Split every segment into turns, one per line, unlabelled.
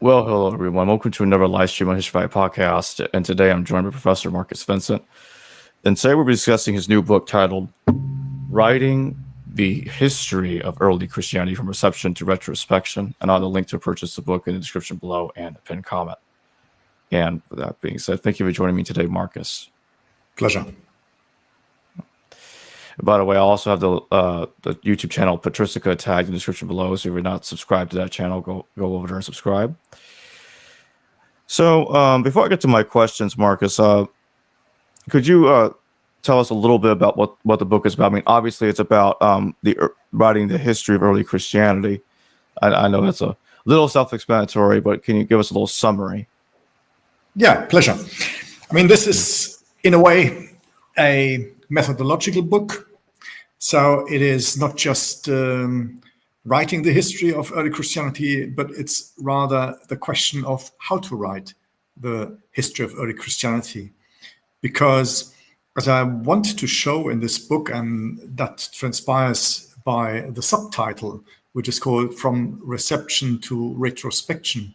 Well, hello everyone. Welcome to another live stream on History Fight podcast. And today I'm joined by Professor Markus Vinzent. And today we'll be discussing his new book titled Writing the History of Early Christianity from Reception to Retrospection. And I'll have a link to purchase the book in the description below and a pinned comment. And with that being said, thank you for joining me today, Markus.
Pleasure.
By the way, I also have the YouTube channel Patristica tagged in the description below. So if you're not subscribed to that channel, go over there and subscribe. So before I get to my questions, Markus, could you tell us a little bit about what the book is about? I mean, obviously it's about writing the history of early Christianity. I know that's a little self-explanatory, but can you give us a little summary?
Yeah, pleasure. I mean, this is in a way a methodological book. So it is not just writing the history of early Christianity, but it's rather the question of how to write the history of early Christianity. Because as I want to show in this book, and that transpires by the subtitle, which is called From Reception to Retrospection,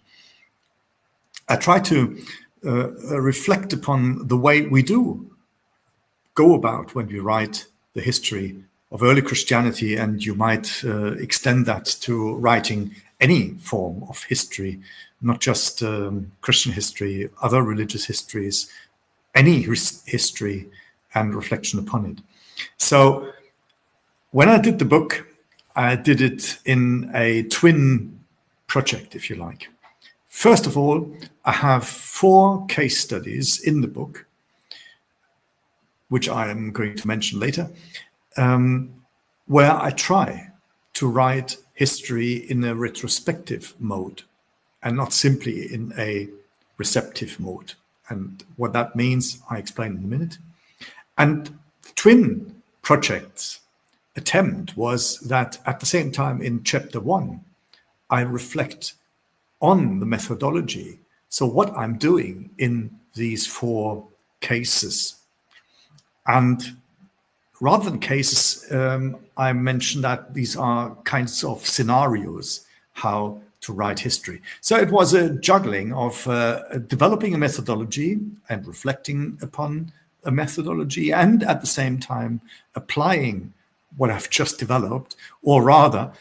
I try to reflect upon the way we do go about when we write the history of early Christianity, and you might extend that to writing any form of history, not just Christian history, other religious histories, any history and reflection upon it. So when I did the book, I did it in a twin project, if you like. First of all, I have 4 case studies in the book, which I am going to mention later, where I try to write history in a retrospective mode and not simply in a receptive mode. And what that means, I explain in a minute. And the twin project's attempt was that at the same time in chapter 1, I reflect on the methodology. So what I'm doing in these 4 cases. And rather than cases, I mentioned that these are kinds of scenarios, how to write history. So it was a juggling of developing a methodology and reflecting upon a methodology, and at the same time applying what I've just developed, or rather,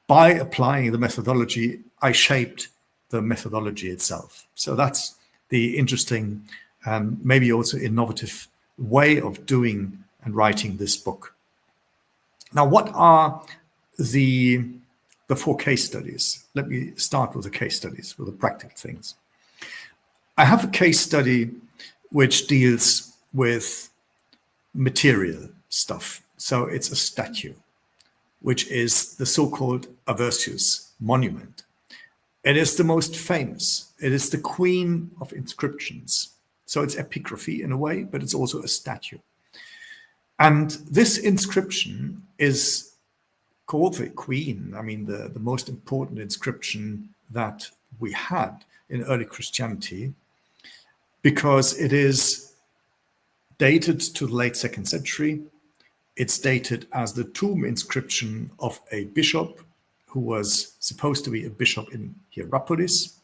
by applying the methodology, I shaped the methodology itself. So that's the interesting and maybe also innovative way of doing and writing this book. Now, what are the 4 case studies? Let me start with the case studies, with the practical things. I have a case study which deals with material stuff. So it's a statue, which is the so-called Aversius monument. It is the most famous. It is the queen of inscriptions. So it's epigraphy in a way, but it's also a statue. And this inscription is called the queen. I mean, the most important inscription that we had in early Christianity, because it is dated to the late 2nd century. It's dated as the tomb inscription of a bishop who was supposed to be a bishop in Hierapolis.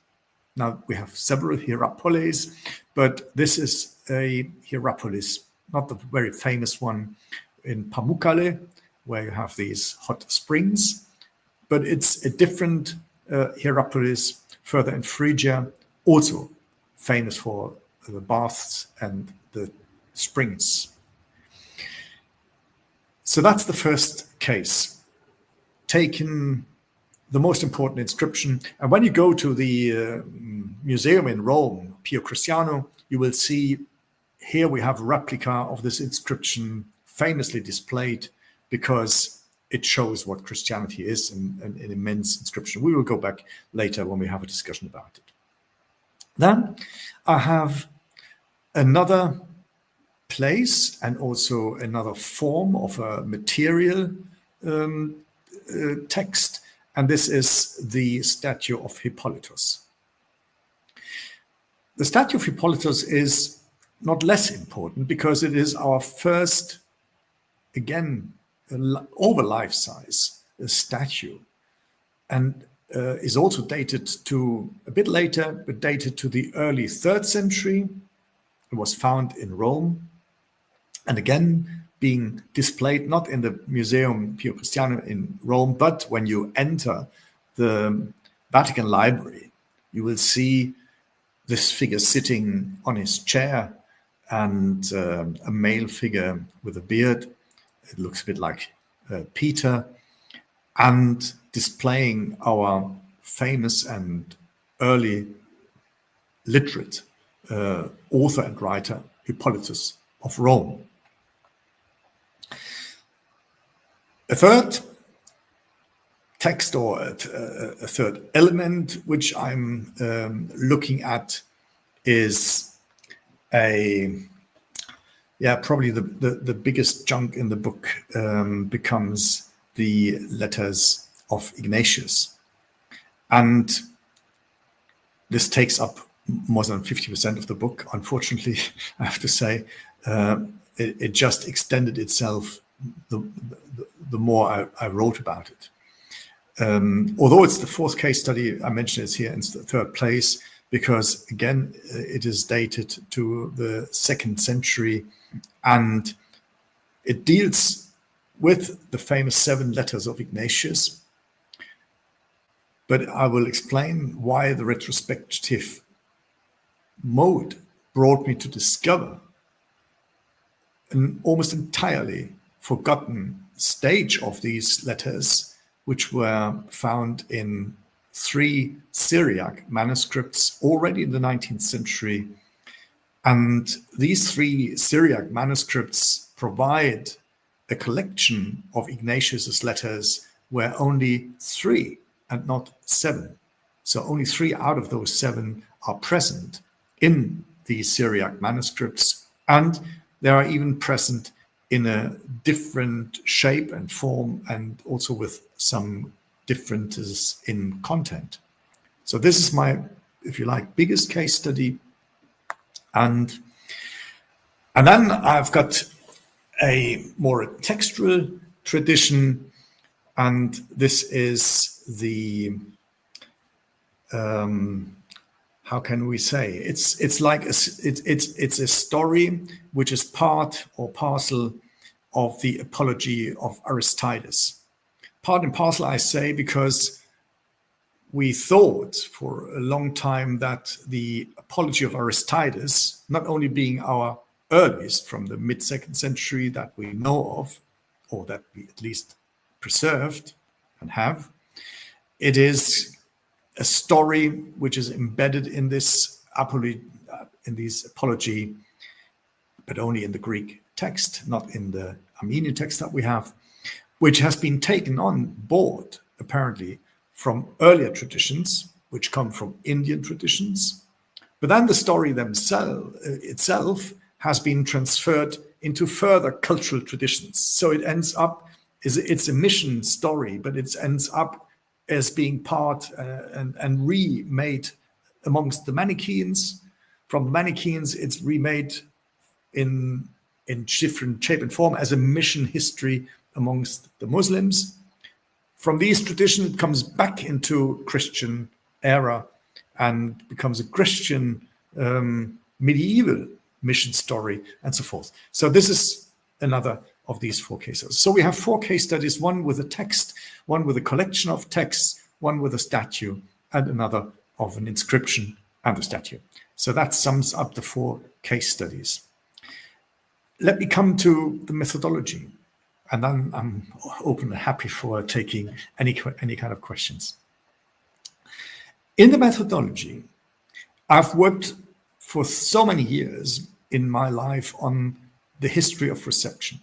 Now, we have several Hierapolis, but this is a Hierapolis, not the very famous one in Pamukkale, where you have these hot springs, but it's a different Hierapolis further in Phrygia, also famous for the baths and the springs. So that's the first case, taken the most important inscription. And when you go to the museum in Rome, Pio Cristiano, you will see here we have a replica of this inscription famously displayed because it shows what Christianity is in an immense inscription. We will go back later when we have a discussion about it. Then I have another place and also another form of a material text, and this is the statue of Hippolytus. The statue of Hippolytus is not less important because it is our first, again, over life size statue. And is also dated to a bit later, but dated to the early 3rd century. It was found in Rome, and again being displayed not in the Museum Pio Cristiano in Rome, but when you enter the Vatican Library, you will see this figure sitting on his chair, and a male figure with a beard. It looks a bit like Peter, and displaying our famous and early literate author and writer Hippolytus of Rome. A third text, or a third element which I'm looking at, is probably the biggest chunk in the book becomes the letters of Ignatius. And this takes up more than 50% of the book, unfortunately, I have to say. It just extended itself the more I wrote about it. Although it's the 4th case study, I mentioned it's here in the 3rd place, because again, it is dated to the 2nd century, and it deals with the famous 7 letters of Ignatius. But I will explain why the retrospective mode brought me to discover an almost entirely forgotten stage of these letters, which were found in 3 Syriac manuscripts already in the 19th century. And these 3 Syriac manuscripts provide a collection of Ignatius's letters where only 3 and not 7. So only 3 out of those 7 are present in these Syriac manuscripts, and they are even present in a different shape and form, and also with some differences in content. So this is my, if you like, biggest case study. And then I've got a more textual tradition, and this is the how can we say, it's like it's a story which is part or parcel of the apology of Aristides. Part and parcel, I say, because we thought for a long time that the apology of Aristides, not only being our earliest from the mid-2nd century that we know of, or that we at least preserved and have, it is a story which is embedded in this apology, but only in the Greek text, not in the Armenian text that we have, which has been taken on board, apparently, from earlier traditions, which come from Indian traditions. But then the story itself has been transferred into further cultural traditions. So it ends up, it's a mission story, but it ends up as being part and remade amongst the Manichaeans. From the Manichaeans, it's remade in different shape and form as a mission history amongst the Muslims. From these traditions, it comes back into Christian era and becomes a Christian medieval mission story, and so forth. So this is another of these 4 cases. So we have 4 case studies, one with a text, one with a collection of texts, one with a statue, and another of an inscription and a statue. So that sums up the 4 case studies. Let me come to the methodology, and then I'm open and happy for taking any kind of questions. In the methodology, I've worked for so many years in my life on the history of reception.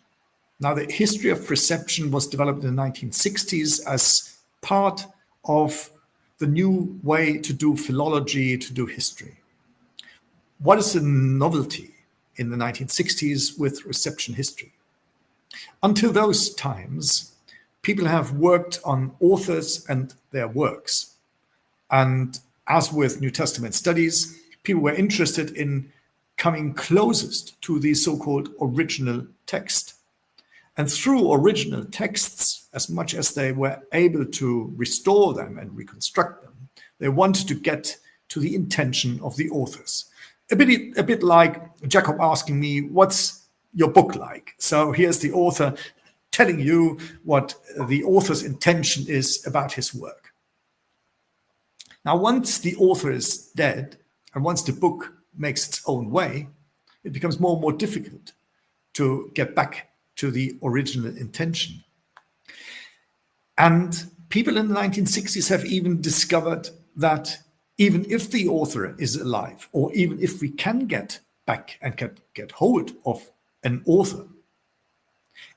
Now, the history of reception was developed in the 1960s as part of the new way to do philology, to do history. What is the novelty in the 1960s with reception history? Until those times, people have worked on authors and their works. And as with New Testament studies, people were interested in coming closest to the so-called original text. And through original texts, as much as they were able to restore them and reconstruct them, they wanted to get to the intention of the authors. A bit like Jacob asking me, what's your book like? So here's the author telling you what the author's intention is about his work. Now, once the author is dead, and once the book makes its own way, it becomes more and more difficult to get back to the original intention. And people in the 1960s have even discovered that even if the author is alive, or even if we can get back and get hold of an author,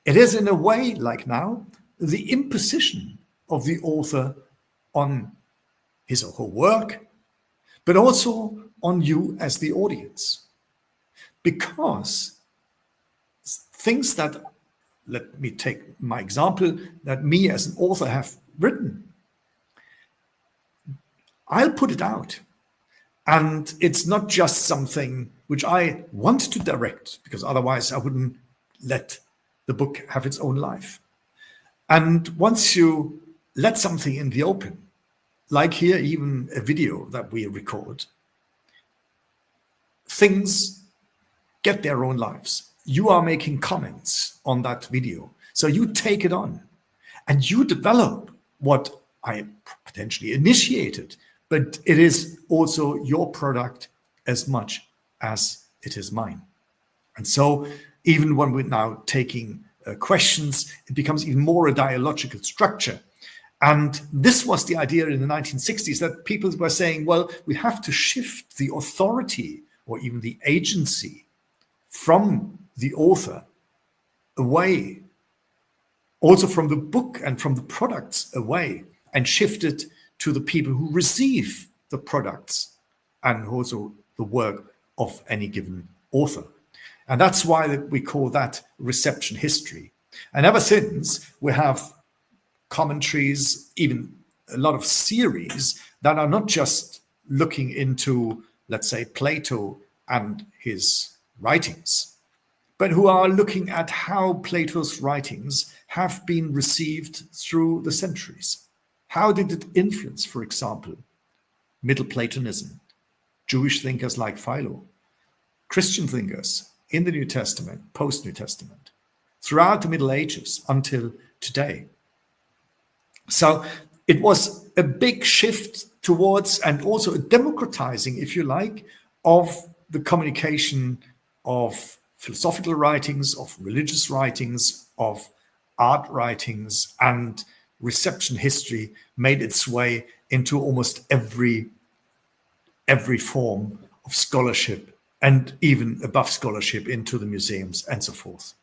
it is in a way, like now, the imposition of the author on his or her work, but also on you as the audience. Because things that, let me take my example, that me as an author have written, I'll put it out. And it's not just something which I want to direct, because otherwise I wouldn't let the book have its own life. And once you let something in the open, like here, even a video that we record, things get their own lives. You are making comments on that video. So you take it on and you develop what I potentially initiated, but it is also your product as much as it is mine. And so even when we're now taking questions, it becomes even more a dialogical structure. And this was the idea in the 1960s, that people were saying, well, we have to shift the authority or even the agency from the author away, also from the book and from the products away, and shift it to the people who receive the products and also the work of any given author. And that's why we call that reception history. And ever since, we have commentaries, even a lot of series that are not just looking into, let's say, Plato and his writings, but who are looking at how Plato's writings have been received through the centuries. How did it influence, for example, Middle Platonism, Jewish thinkers like Philo, Christian thinkers in the New Testament, post-New Testament, throughout the Middle Ages until today? So it was a big shift towards, and also a democratizing, if you like, of the communication of philosophical writings, of religious writings, of art writings, and reception history made its way into almost every form of scholarship, and even above scholarship into the museums and so forth.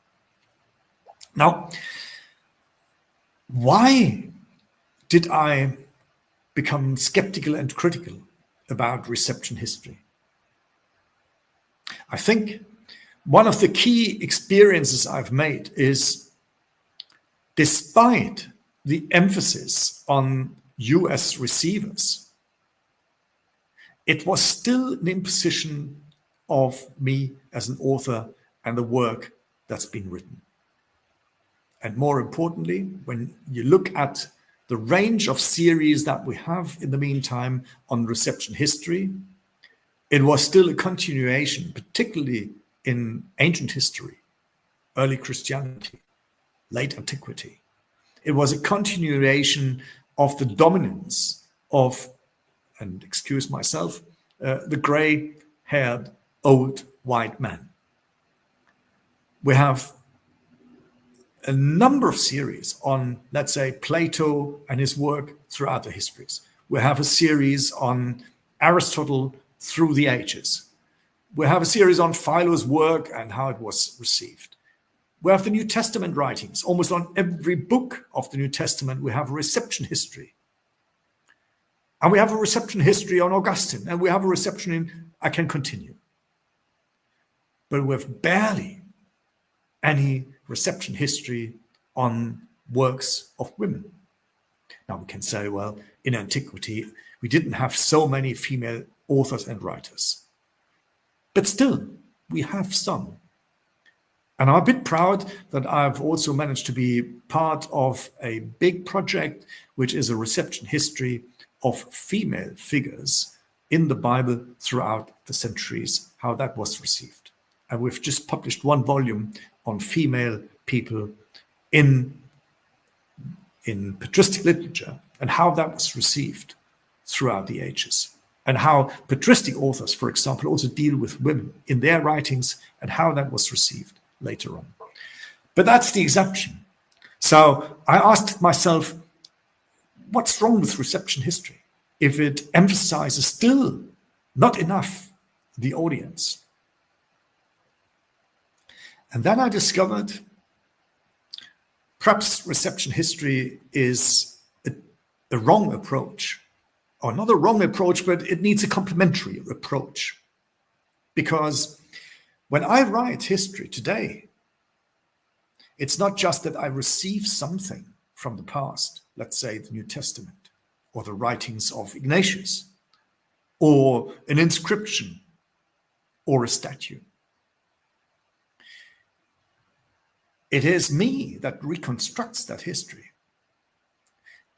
Now, why did I become skeptical and critical about reception history? I think one of the key experiences I've made is, despite the emphasis on US receivers, it was still an imposition of me as an author and the work that's been written. And more importantly, when you look at the range of series that we have in the meantime on reception history, it was still a continuation, particularly in ancient history, early Christianity, late antiquity. It was a continuation of the dominance of, and excuse myself, the gray-haired old white man. We have a number of series on, let's say, Plato and his work throughout the histories. We have a series on Aristotle through the ages. We have a series on Philo's work and how it was received. We have the New Testament writings. Almost on every book of the New Testament, we have a reception history. And we have a reception history on Augustine, and we have a reception in, I can continue. But we have barely any reception history on works of women. Now we can say, well, in antiquity, we didn't have so many female authors and writers. But still, we have some. And I'm a bit proud that I've also managed to be part of a big project, which is a reception history of female figures in the Bible throughout the centuries, how that was received. And we've just published one volume on female people in patristic literature and how that was received throughout the ages. And how patristic authors, for example, also deal with women in their writings and how that was received later on. But that's the exception. So I asked myself, what's wrong with reception history if it emphasizes still not enough the audience? And then I discovered perhaps reception history is a wrong approach, or not a wrong approach, but it needs a complementary approach. Because when I write history today, it's not just that I receive something from the past, let's say the New Testament, or the writings of Ignatius, or an inscription, or a statue. It is me that reconstructs that history.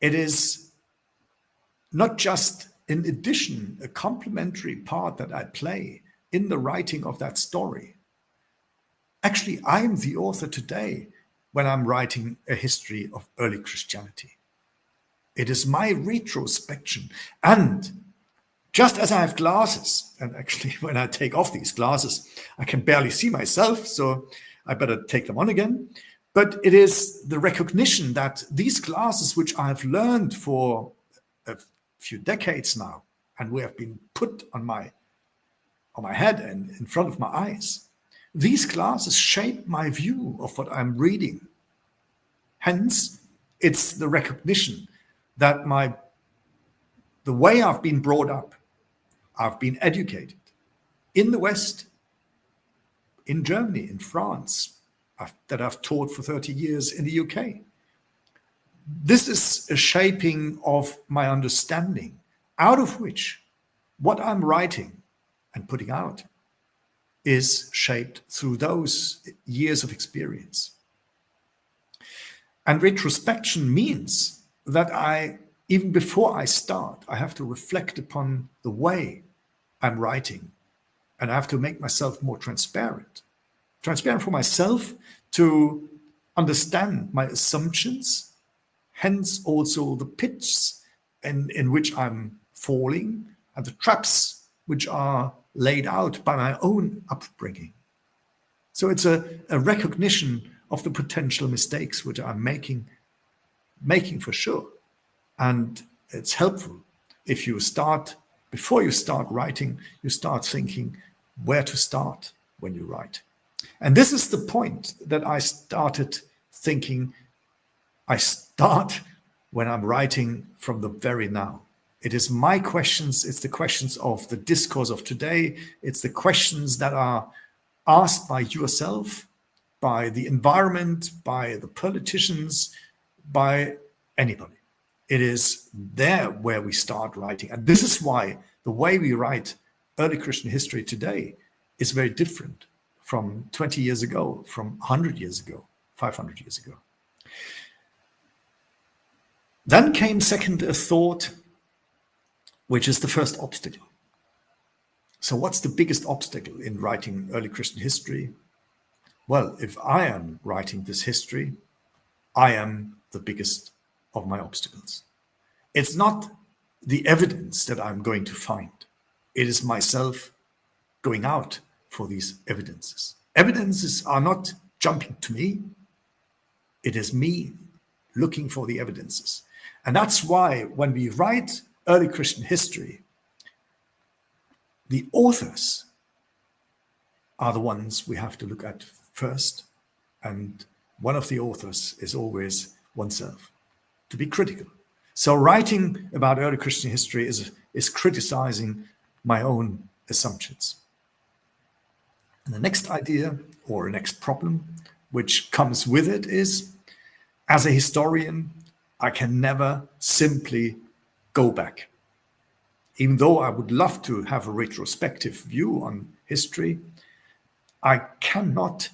It is not just, in addition, a complementary part that I play in the writing of that story. Actually, I'm the author today when I'm writing a history of early Christianity. It is my retrospection. And just as I have glasses, and actually when I take off these glasses, I can barely see myself, so I better take them on again. But it is the recognition that these glasses, which I have learned for a few decades now, and we have been put on my head and in front of my eyes, these glasses shape my view of what I'm reading. Hence, it's the recognition that the way I've been brought up, I've been educated in the West, in Germany, in France, that I've taught for 30 years in the UK. This is a shaping of my understanding, out of which what I'm writing and putting out is shaped through those years of experience. And retrospection means that even before I start, I have to reflect upon the way I'm writing, and I have to make myself more transparent for myself to understand my assumptions, hence also the pits in which I'm falling and the traps which are laid out by my own upbringing. So it's a recognition of the potential mistakes which I'm making for sure. And it's helpful if you start, before you start writing, you start thinking where to start when you write. And this is the point that I started thinking. I start when I'm writing from the very now. It is my questions. It's the questions of the discourse of today. It's the questions that are asked by yourself, by the environment, by the politicians, by anybody. It is there where we start writing. And this is why the way we write early Christian history today is very different from 20 years ago, from 100 years ago, 500 years ago. Then came second a thought, which is the first obstacle. So what's the biggest obstacle in writing early Christian history? Well, if I am writing this history, I am the biggest of my obstacles. It's not the evidence that I'm going to find. It is myself going out for these evidences. Evidences are not jumping to me. It is me looking for the evidences. And that's why when we write early Christian history, the authors are the ones we have to look at first. And one of the authors is always oneself, to be critical. So writing about early Christian history is criticizing my own assumptions. And the next idea or next problem which comes with it is, as a historian, I can never simply go back. Even though I would love to have a retrospective view on history, I cannot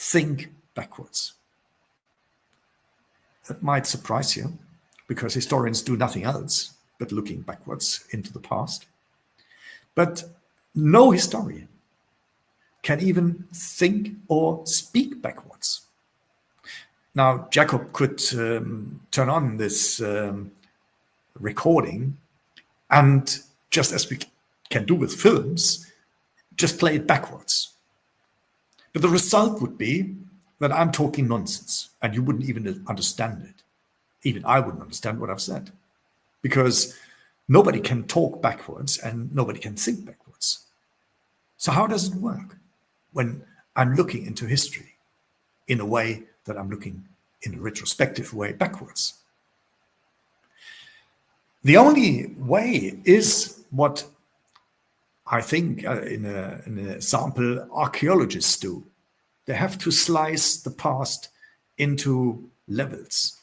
think backwards. That might surprise you, because historians do nothing else but looking backwards into the past. But no historian can even think or speak backwards. Now, Jacob could turn on this recording and, just as we can do with films, just play it backwards. But the result would be that I'm talking nonsense and you wouldn't even understand it. Even I wouldn't understand what I've said, because nobody can talk backwards and nobody can think backwards. So how does it work when I'm looking into history in a way that I'm looking in a retrospective way backwards? The only way is what I think in an example archaeologists do. They have to slice the past into levels.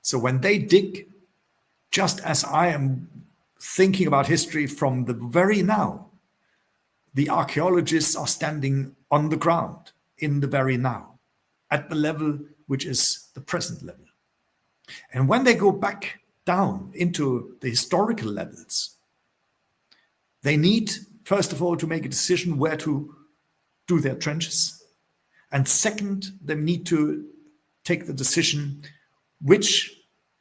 So when they dig, just as I am thinking about history from the very now, the archaeologists are standing on the ground in the very now, at the level which is the present level. And when they go back down into the historical levels, they need, first of all, to make a decision where to do their trenches. And second, they need to take the decision which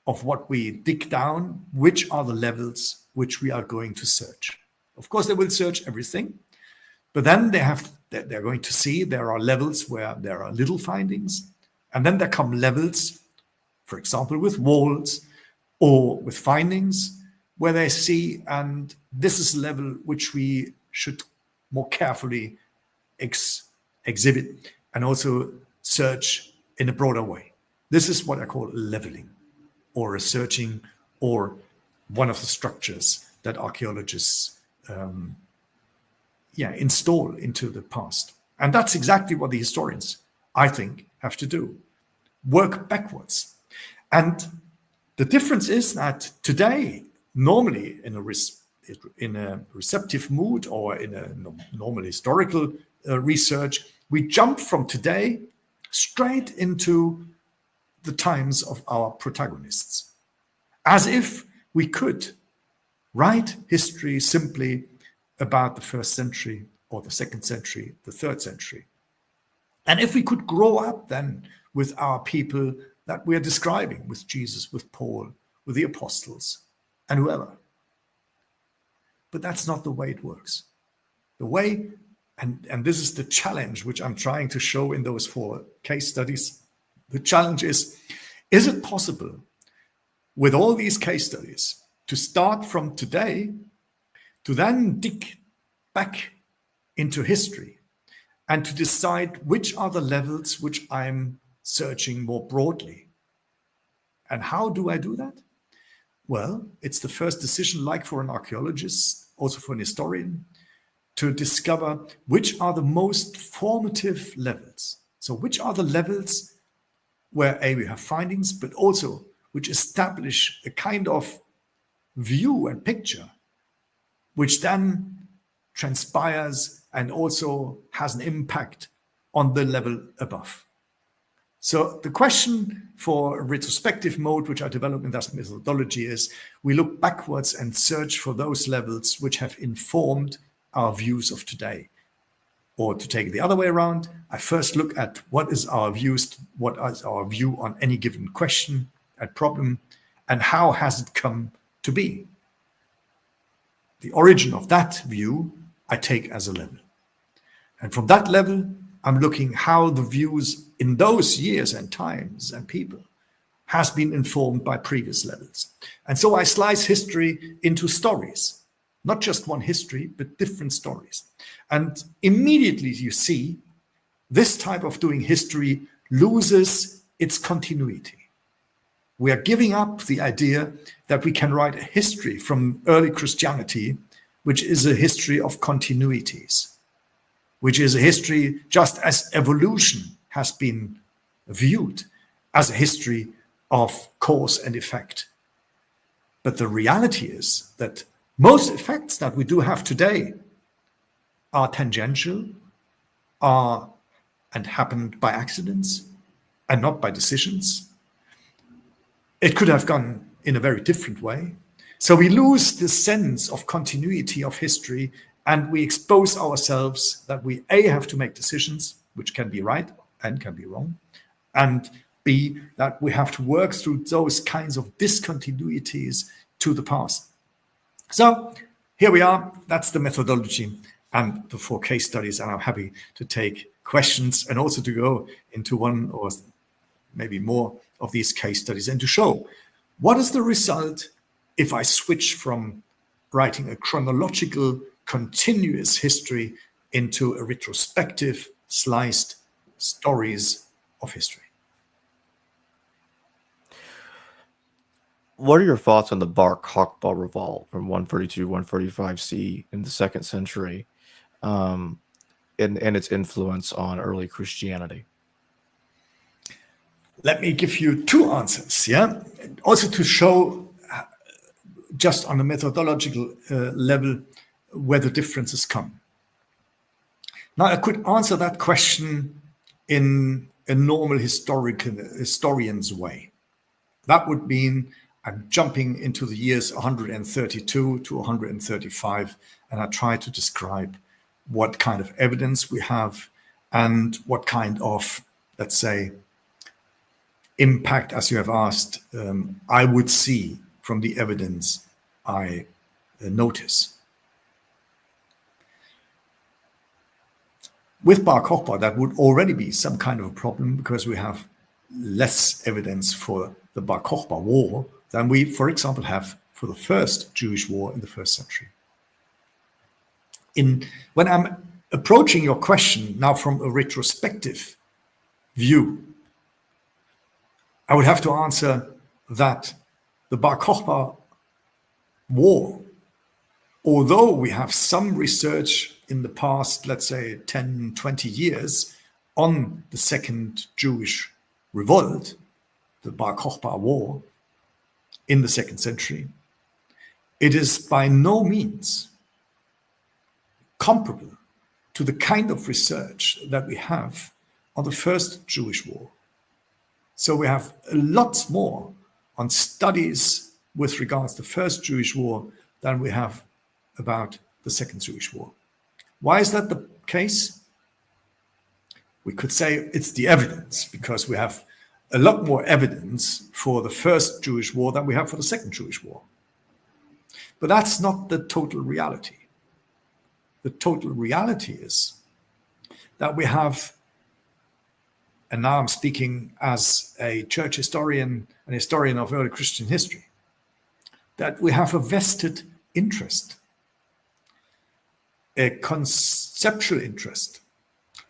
of what we dig down, which are the levels which we are going to search. Of course, they will search everything, but then they're going to see there are levels where there are little findings, and then there come levels, for example, with walls or with findings, where they see, and this is a level which we should more carefully exhibit and also search in a broader way. This is what I call leveling, or researching, or one of the structures that archaeologists install into the past. And that's exactly what the historians, I think, have to do. Work backwards. And the difference is that today, normally in a receptive mood or in a normal historical research, we jump from today straight into the times of our protagonists, as if we could write history simply about the first century or the second century, the third century. And if we could grow up then with our people that we are describing, with Jesus, with Paul, with the apostles, and whoever. But that's not the way it works. The way, and this is the challenge which I'm trying to show in those 4 case studies. The challenge is it possible with all these case studies to start from today to then dig back into history and to decide which are the levels which I'm searching more broadly? And how do I do that? Well, it's the first decision, like for an archaeologist, also for an historian, to discover which are the most formative levels. So which are the levels where we have findings, but also which establish a kind of view and picture, which then transpires and also has an impact on the level above. So the question for a retrospective mode, which I developed in that methodology, is we look backwards and search for those levels which have informed our views of today. Or to take it the other way around, I first look at what is our views, what is our view on any given question and problem, and how has it come to be. The origin of that view I take as a level. And from that level, I'm looking how the views in those years and times and people has been informed by previous levels. And so I slice history into stories, not just one history, but different stories. And immediately you see this type of doing history loses its continuity. We are giving up the idea that we can write a history from early Christianity, which is a history of continuities, which is a history just as evolution has been viewed as a history of cause and effect. But the reality is that most effects that we do have today are tangential, are and happened by accidents and not by decisions. It could have gone in a very different way. So we lose the sense of continuity of history, and we expose ourselves that we A, have to make decisions, which can be right and can be wrong, and B, that we have to work through those kinds of discontinuities to the past. So here we are. That's the methodology and the 4 case studies, and I'm happy to take questions and also to go into one or maybe more of these case studies and to show what is the result if I switch from writing a chronological, continuous history into a retrospective, sliced stories of history.
What are your thoughts on the Bar Kochba revolt from 132, 145 C in the 2nd century, and its influence on early Christianity?
Let me give you 2 answers, yeah? Also to show just on a methodological level where the differences come. Now, I could answer that question in a normal historian's way. That would mean I'm jumping into the years 132 to 135, and I try to describe what kind of evidence we have and what kind of, let's say, impact, as you have asked, I would see from the evidence I notice. With Bar Kochba, that would already be some kind of a problem because we have less evidence for the Bar Kochba War than we, for example, have for the first Jewish war in the 1st century. When I'm approaching your question now from a retrospective view, I would have to answer that the Bar Kochba War, although we have some research in the past, let's say 10, 20 years on the second Jewish revolt, the Bar Kochba War in the 2nd century, it is by no means comparable to the kind of research that we have on the first Jewish war. So we have lots more on studies with regards to the first Jewish war than we have about the second Jewish war. Why is that the case? We could say it's the evidence, because we have a lot more evidence for the first Jewish war than we have for the second Jewish war. But that's not the total reality. The total reality is that we have, and now I'm speaking as a church historian, an historian of early Christian history, that we have a vested interest, a conceptual interest,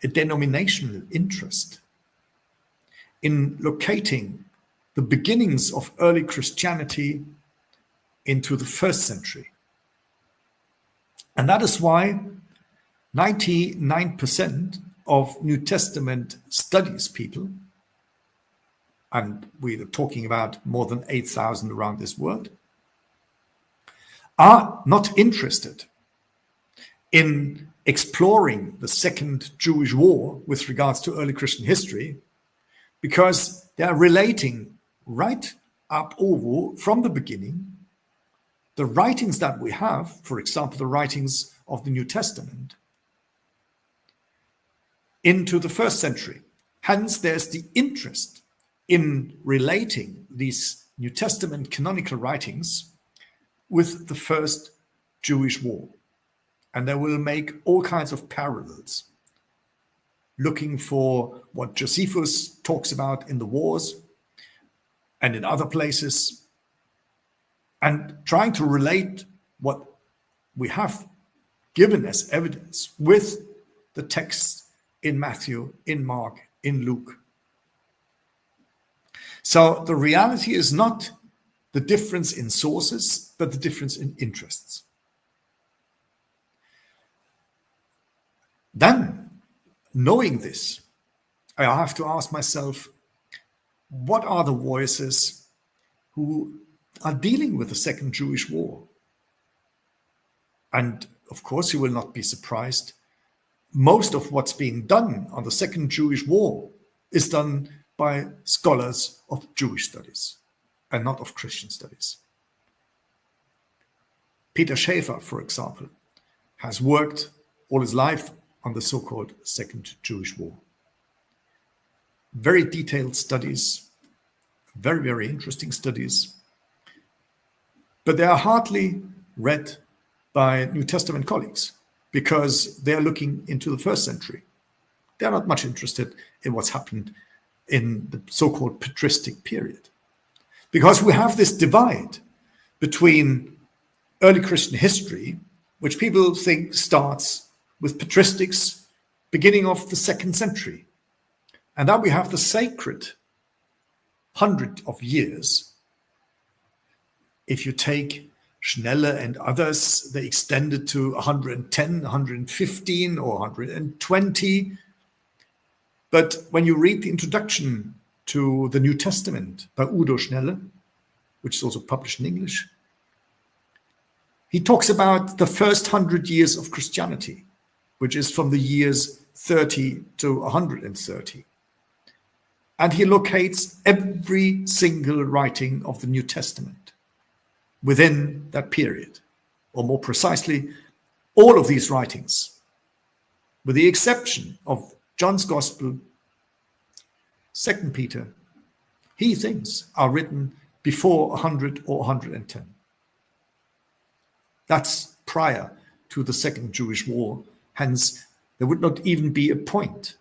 a denominational interest in locating the beginnings of early Christianity into the 1st century. And that is why 99% of New Testament studies people, and we are talking about more than 8,000 around this world, are not interested in exploring the second Jewish war with regards to early Christian history, because they are relating right up over from the beginning the writings that we have, for example, the writings of the New Testament, into the 1st century. Hence, there's the interest in relating these New Testament canonical writings with the first Jewish war. And they will make all kinds of parallels, looking for what Josephus talks about in the wars and in other places, and trying to relate what we have given as evidence with the texts in Matthew, in Mark, in Luke. So the reality is not the difference in sources, but the difference in interests. Then, knowing this, I have to ask myself, what are the voices who are dealing with the second Jewish war? And of course, you will not be surprised. most of what's being done on the Second Jewish War is done by scholars of Jewish studies and not of Christian studies. Peter Schäfer, for example, has worked all his life on the so-called Second Jewish War. Very detailed studies, very, very interesting studies, but they are hardly read by New Testament colleagues because they are looking into the first century. They are not much interested in what's happened in the so-called patristic period, because we have this divide between early Christian history, which people think starts with patristics beginning of the 2nd century. And then we have the sacred 100 of years. If you take Schneller and others, they extended to 110, 115, or 120. But when you read the introduction to the New Testament by Udo Schneller, which is also published in English, he talks about the first 100 years of Christianity, which is from the years 30 to 130. And he locates every single writing of the New Testament within that period, or more precisely, all of these writings, with the exception of John's Gospel, 2 Peter, he thinks are written before 100 or 110. That's prior to the Second Jewish War. Hence, there would not even be a point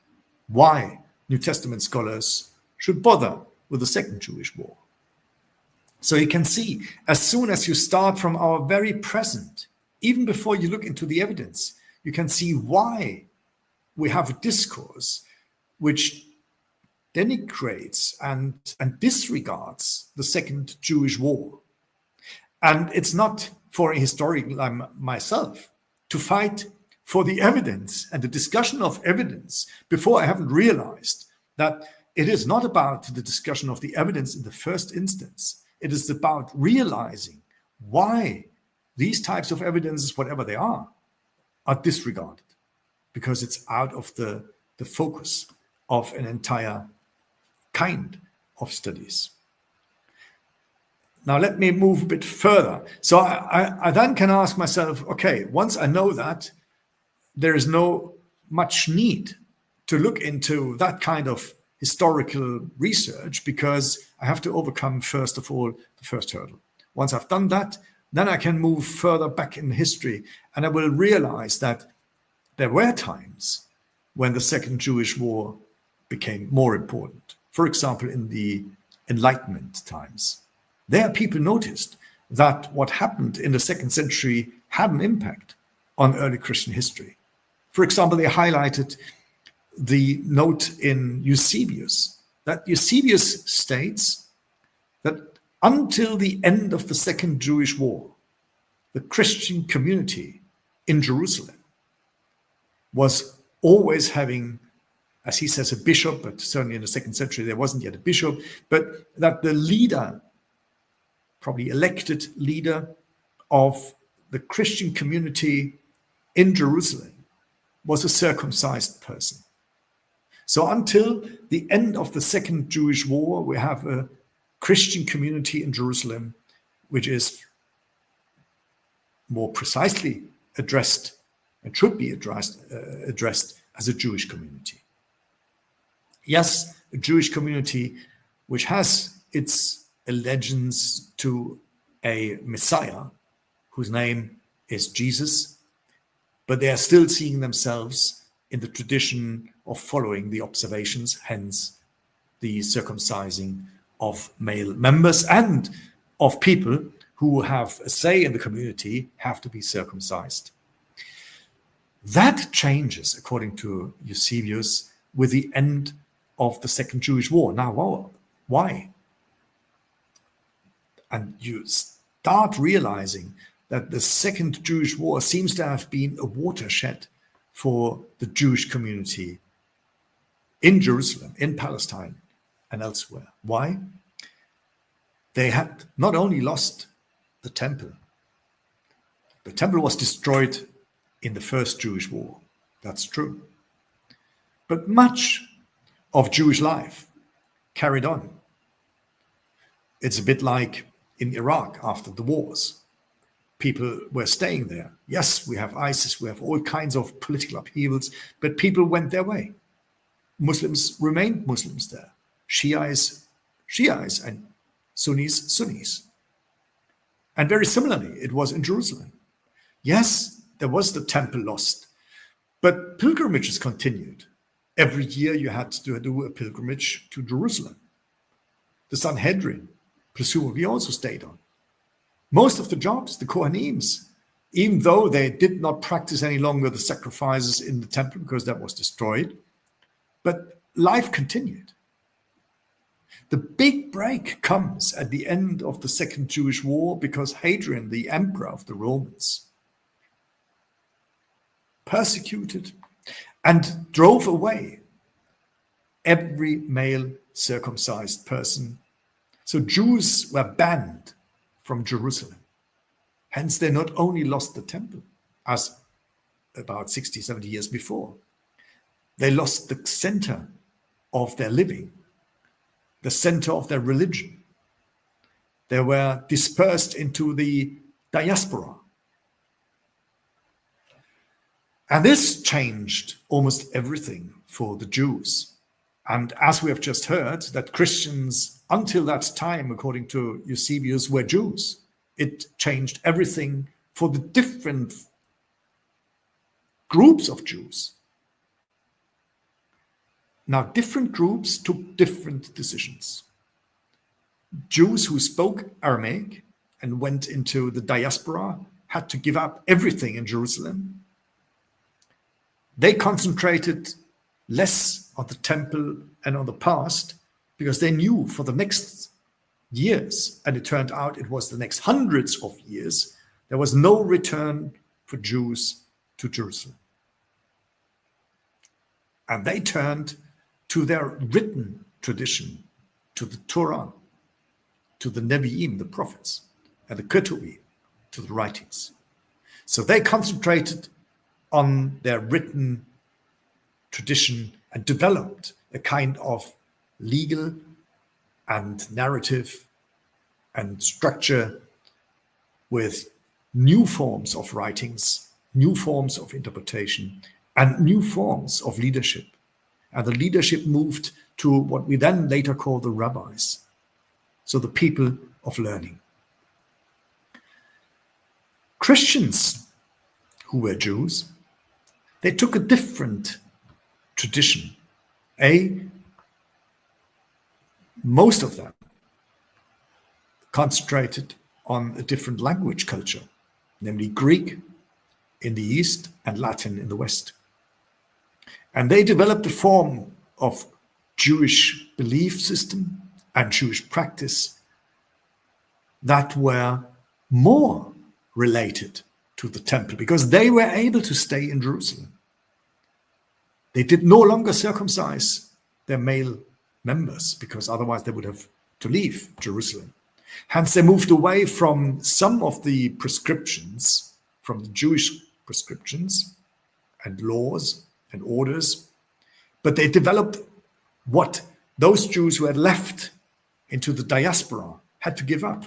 why New Testament scholars should bother with the Second Jewish War. So you can see, as soon as you start from our very present, even before you look into the evidence, you can see why we have a discourse which denigrates and disregards the Second Jewish War. And it's not for a historian like myself to fight for the evidence and the discussion of evidence before I haven't realized that it is not about the discussion of the evidence in the first instance. It is about realizing why these types of evidences, whatever they are disregarded, because it's out of the focus of an entire kind of studies. Now, let me move a bit further. So I then can ask myself, okay, once I know that, there is no much need to look into that kind of historical research, because I have to overcome, first of all, the first hurdle. Once I've done that, then I can move further back in history, and I will realize that there were times when the Second Jewish War became more important. For example, in the Enlightenment times. There, people noticed that what happened in the 2nd century had an impact on early Christian history. For example, they highlighted the note in Eusebius, that Eusebius states that until the end of the Second Jewish War, the Christian community in Jerusalem was always having, as he says, a bishop, but certainly in the 2nd century there wasn't yet a bishop, but that the leader, probably elected leader of the Christian community in Jerusalem, was a circumcised person. So until the end of the Second Jewish War, we have a Christian community in Jerusalem, which is more precisely addressed and should be addressed as a Jewish community. Yes, a Jewish community which has its allegiance to a Messiah whose name is Jesus, but they are still seeing themselves in the tradition of following the observations, hence the circumcising of male members, and of people who have a say in the community have to be circumcised. That changes, according to Eusebius, with the end of the Second Jewish War. Now, why? And you start realizing that the Second Jewish War seems to have been a watershed for the Jewish community in Jerusalem, in Palestine, and elsewhere. Why? They had not only lost the temple was destroyed in the First Jewish War. That's true. But much of Jewish life carried on. It's a bit like in Iraq after the wars. People were staying there. Yes, we have ISIS, we have all kinds of political upheavals, but people went their way. Muslims remained Muslims there. Shias, and Sunnis. And very similarly, it was in Jerusalem. Yes, there was the temple lost, but pilgrimages continued. Every year you had to do a pilgrimage to Jerusalem. The Sanhedrin presumably also stayed on. Most of the jobs, the Kohanims, even though they did not practice any longer the sacrifices in the temple because that was destroyed, but life continued. The big break comes at the end of the Second Jewish War because Hadrian, the emperor of the Romans, persecuted and drove away every male circumcised person. So Jews were banned from Jerusalem. Hence, they not only lost the temple, as about 60, 70 years before, they lost the center of their living, the center of their religion. They were dispersed into the diaspora. And this changed almost everything for the Jews. And as we have just heard, that Christians, until that time, according to Eusebius, were Jews. It changed everything for the different groups of Jews. Now, different groups took different decisions. Jews who spoke Aramaic and went into the diaspora had to give up everything in Jerusalem. They concentrated less on the temple and on the past because they knew for the next years, and it turned out it was the next hundreds of years, there was no return for Jews to Jerusalem. And they turned to their written tradition, to the Torah, to the Nevi'im, the prophets, and the Ketuvim, to the writings. So they concentrated on their written tradition and developed a kind of legal and narrative and structure with new forms of writings, new forms of interpretation, and new forms of leadership. And the leadership moved to what we then later call the rabbis, so the people of learning. Christians who were Jews, they took a different tradition. Most of them concentrated on a different language culture, namely Greek in the East and Latin in the West. And they developed a form of Jewish belief system and Jewish practice that were more related to the temple because they were able to stay in Jerusalem. They did no longer circumcise their male members because otherwise they would have to leave Jerusalem. Hence, they moved away from some of the prescriptions, from the Jewish prescriptions and laws and orders, but they developed what those Jews who had left into the diaspora had to give up.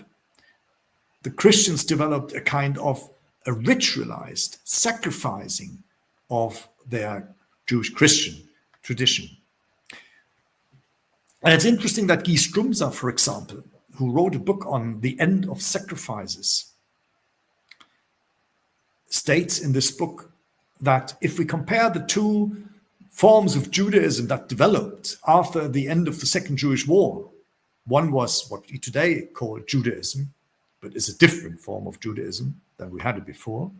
The Christians developed a kind of a ritualized sacrificing of their Jewish Christian tradition. And it's interesting that Guy Strumza, for example, who wrote a book on the end of sacrifices, states in this book that if we compare the two forms of Judaism that developed after the end of the Second Jewish War, one was what we today call Judaism, but is a different form of Judaism than we had it before.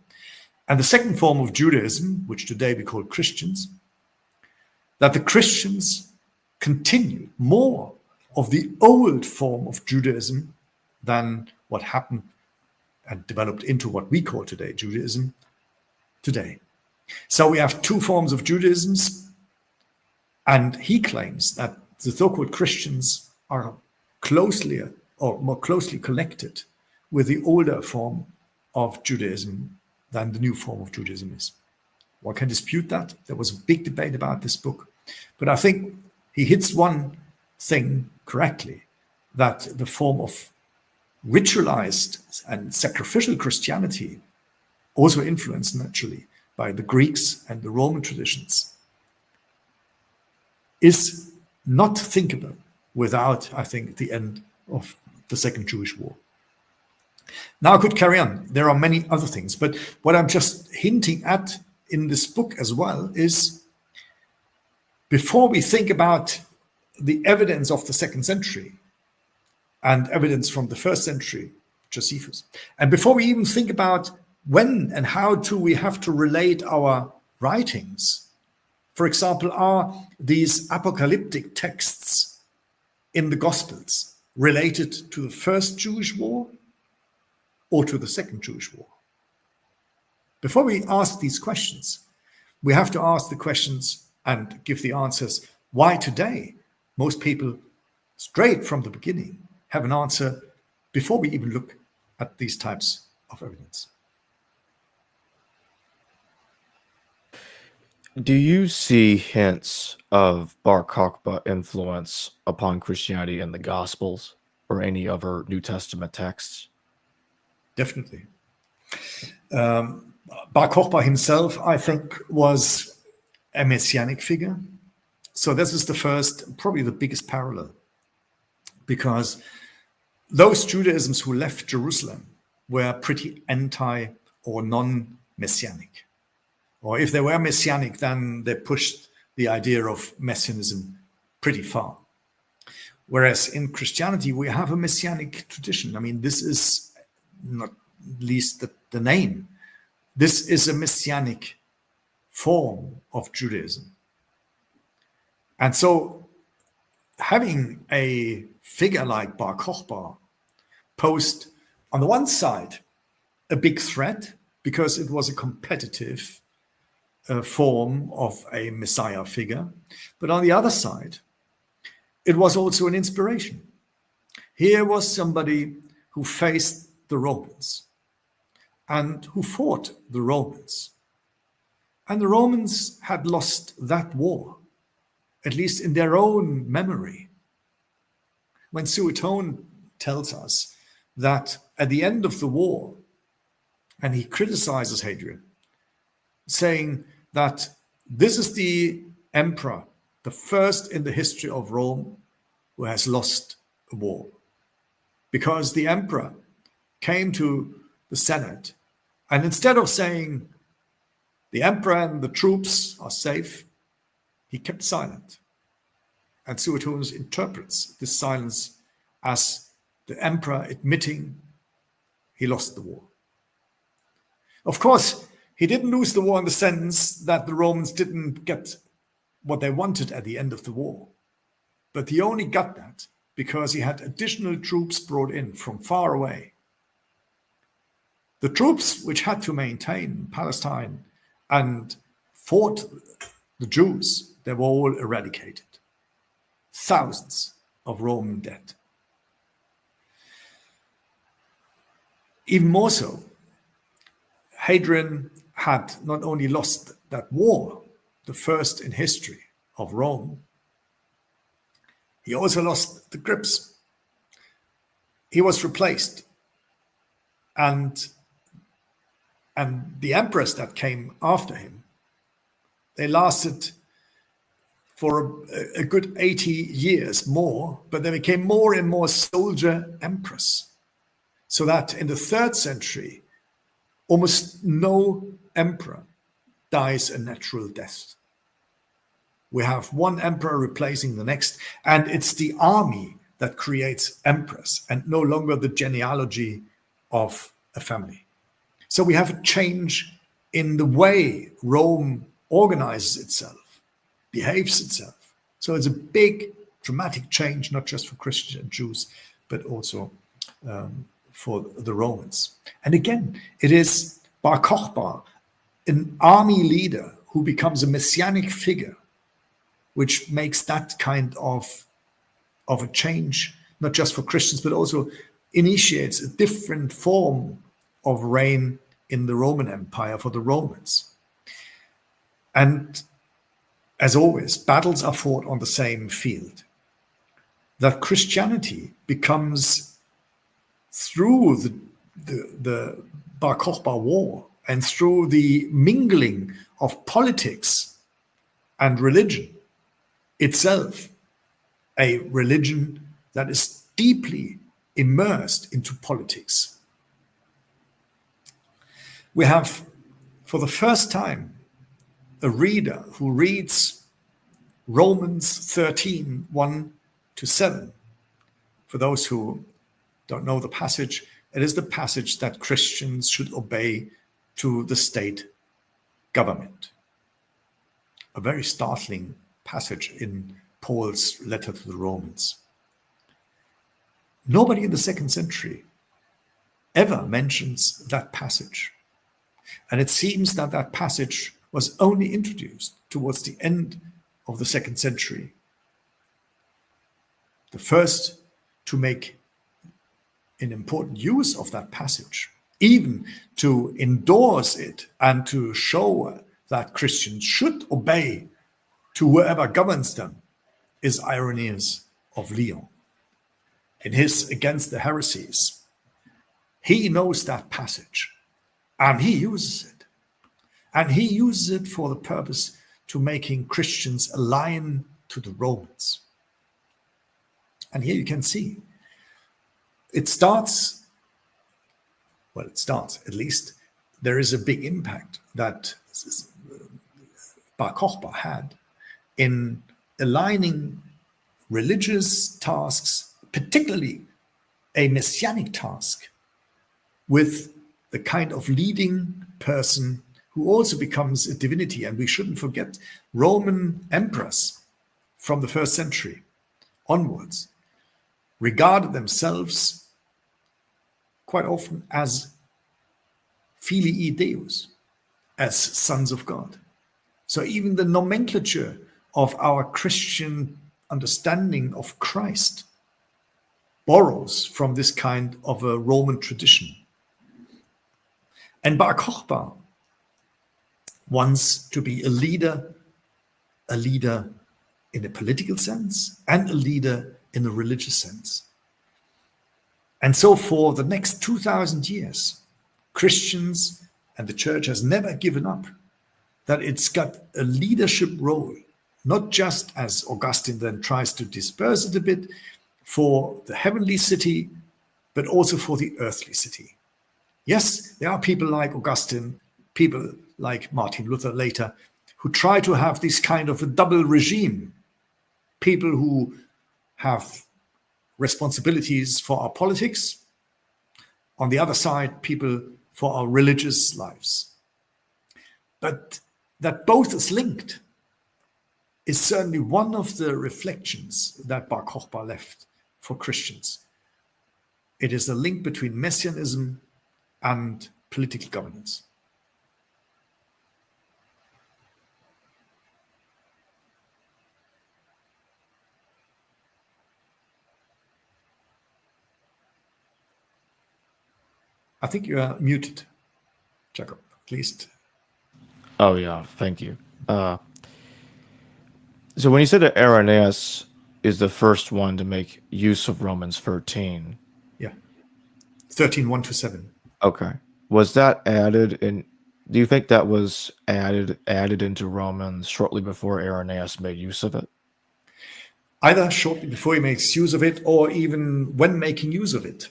And the second form of Judaism, which today we call Christians, that the Christians continued more of the old form of Judaism than what happened and developed into what we call today Judaism today. So we have two forms of Judaisms, and he claims that the so-called Christians are closely or more closely connected with the older form of Judaism than the new form of Judaism is. One can dispute that. There was a big debate about this book. But I think he hits one thing correctly, that the form of ritualized and sacrificial Christianity, also influenced naturally by the Greeks and the Roman traditions, is not thinkable without, I think, the end of the Second Jewish War. Now I could carry on. There are many other things, but what I'm just hinting at in this book as well is, before we think about the evidence of the 2nd century and evidence from the 1st century, Josephus, and before we even think about when and how do we have to relate our writings, for example, are these apocalyptic texts in the Gospels related to the First Jewish War or to the Second Jewish War? Before we ask these questions, we have to ask the questions and give the answers why today most people, straight from the beginning, have an answer before we even look at these types of evidence.
Do you see hints of Bar Kochba influence upon Christianity in the Gospels or any other New Testament texts?
Definitely. Bar Kochba himself, I think, was a messianic figure. So this is the first, probably the biggest parallel, because those Judaisms who left Jerusalem were pretty anti or non-messianic. Or if they were messianic, then they pushed the idea of messianism pretty far. Whereas in Christianity, we have a messianic tradition. I mean, this is not least the name. This is a messianic form of Judaism. And so having a figure like Bar Kochba posed, on the one side, a big threat because it was a competitive form of a Messiah figure. But on the other side, it was also an inspiration. Here was somebody who faced the Romans and who fought the Romans. And the Romans had lost that war, at least in their own memory. When Suetone tells us that at the end of the war, and he criticizes Hadrian, saying that this is the emperor, the first in the history of Rome, who has lost a war. Because the emperor came to the Senate, and instead of saying the emperor and the troops are safe, he kept silent. And Suetonius interprets this silence as the emperor admitting he lost the war. Of course, he didn't lose the war in the sense that the Romans didn't get what they wanted at the end of the war. But he only got that because he had additional troops brought in from far away. The troops which had to maintain Palestine and fought the Jews, they were all eradicated. Thousands of Roman dead. Even more so, Hadrian had not only lost that war, the first in history of Rome, he also lost the grips. He was replaced. And the emperors that came after him, they lasted for a good 80 years more, but they became more and more soldier emperors. So that in the 3rd century, almost no emperor dies a natural death. We have one emperor replacing the next, and it's the army that creates emperors and no longer the genealogy of a family. So we have a change in the way Rome organizes itself, behaves itself. So it's a big, dramatic change, not just for Christians and Jews, but also for the Romans. And again, it is Bar Kochba, an army leader who becomes a messianic figure, which makes that kind of a change, not just for Christians, but also initiates a different form of reign in the Roman Empire for the Romans. And as always, battles are fought on the same field. That Christianity becomes, through the Bar Kochba War and through the mingling of politics and religion itself, a religion that is deeply immersed into politics. We have, for the first time, a reader who reads Romans 13, 1-7. For those who don't know the passage, it is the passage that Christians should obey to the state government. A very startling passage in Paul's letter to the Romans. Nobody in the 2nd century ever mentions that passage. And it seems that that passage was only introduced towards the end of the 2nd century. The first to make an important use of that passage, even to endorse it and to show that Christians should obey to whoever governs them, is Irenaeus of Lyon. In his Against the Heresies, he knows that passage and he uses it. And he uses it for the purpose to making Christians align to the Romans. And here you can see, at least, there is a big impact that Bar Kochba had in aligning religious tasks, particularly a messianic task, with the kind of leading person who also becomes a divinity. And we shouldn't forget Roman emperors from the 1st century onwards regarded themselves quite often as filii Deus, as sons of God. So even the nomenclature of our Christian understanding of Christ borrows from this kind of a Roman tradition. And Bar Kochba wants to be a leader in a political sense and a leader in a religious sense. And so for the next 2000 years, Christians and the church has never given up that it's got a leadership role, not just, as Augustine then tries to disperse it a bit, for the heavenly city, but also for the earthly city. Yes, there are people like Augustine, people like Martin Luther later, who try to have this kind of a double regime. People who have responsibilities for our politics, on the other side, people for our religious lives. But that both is linked is certainly one of the reflections that Bar Kochba left for Christians. It is the link between messianism and political governance. I think you are muted, Jacob, at least.
Oh, yeah. Thank you. So when you said that Irenaeus is the first one to make use of Romans 13.
Yeah. 13, 1-7.
Okay. Was that added in? Do you think that was added into Romans shortly before Irenaeus made use of it?
Either shortly before he makes use of it or even when making use of it.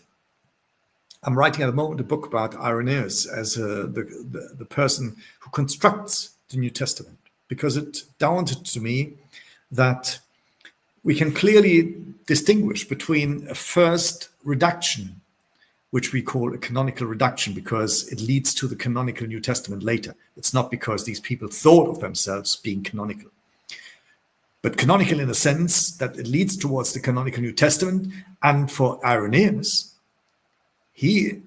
I'm writing at the moment a book about Irenaeus as the person who constructs the New Testament, because it dawned to me that we can clearly distinguish between a first redaction, which we call a canonical redaction because it leads to the canonical New Testament later. It's not because these people thought of themselves being canonical, but canonical in the sense that it leads towards the canonical New Testament. And for Irenaeus, he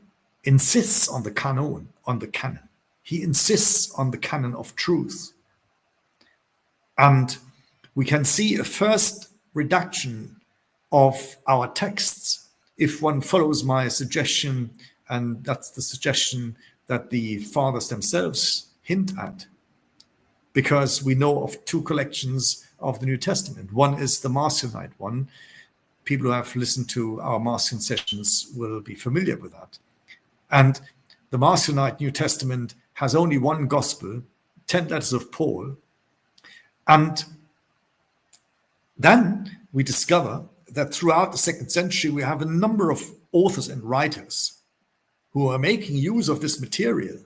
insists on the canon, on the canon. He insists on the canon of truth. And we can see a first redaction of our texts if one follows my suggestion, and that's the suggestion that the fathers themselves hint at. because we know of two collections of the New Testament. One is the Marcionite one. People who have listened to our Marcion sessions will be familiar with that. And the Marcionite New Testament has only one gospel, 10 letters of Paul. And then we discover that throughout the 2nd century, we have a number of authors and writers who are making use of this material.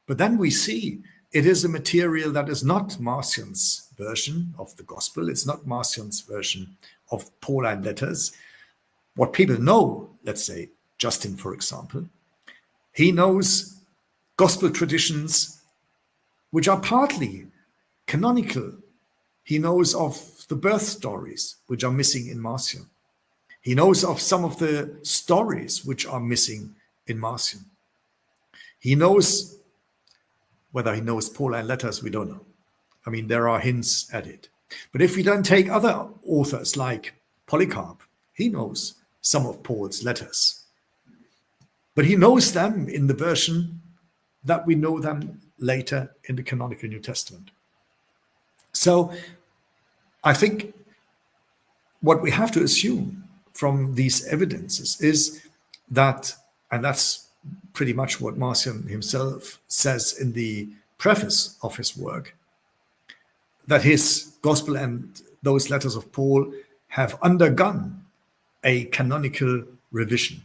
But then we see it is a material that is not Marcion's version of the gospel. It's not Marcion's version of Pauline letters. What people know, let's say Justin, for example, he knows gospel traditions which are partly canonical. He knows of the birth stories which are missing in Marcion. He knows of some of the stories which are missing in Marcion. He knows, whether he knows Pauline letters, we don't know. I mean, there are hints at it. But if we don't take other authors like Polycarp, he knows some of Paul's letters. But he knows them in the version that we know them later in the canonical New Testament. So I think what we have to assume from these evidences is that, and that's pretty much what Marcion himself says in the preface of his work, that his gospel and those letters of Paul have undergone a canonical revision.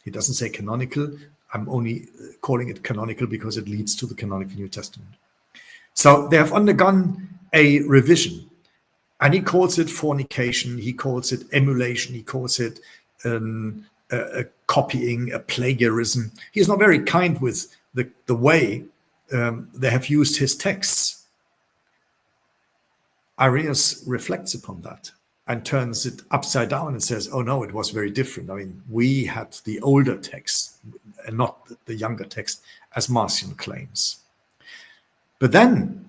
He doesn't say canonical. I'm only calling it canonical because it leads to the canonical New Testament. So they have undergone a revision, and he calls it fornication, he calls it emulation, he calls it a copying, a plagiarism. He's not very kind with the way they have used his texts. Irenaeus reflects upon that and turns it upside down and says, oh no, it was very different. I mean, we had the older text and not the younger text, as Marcion claims. But then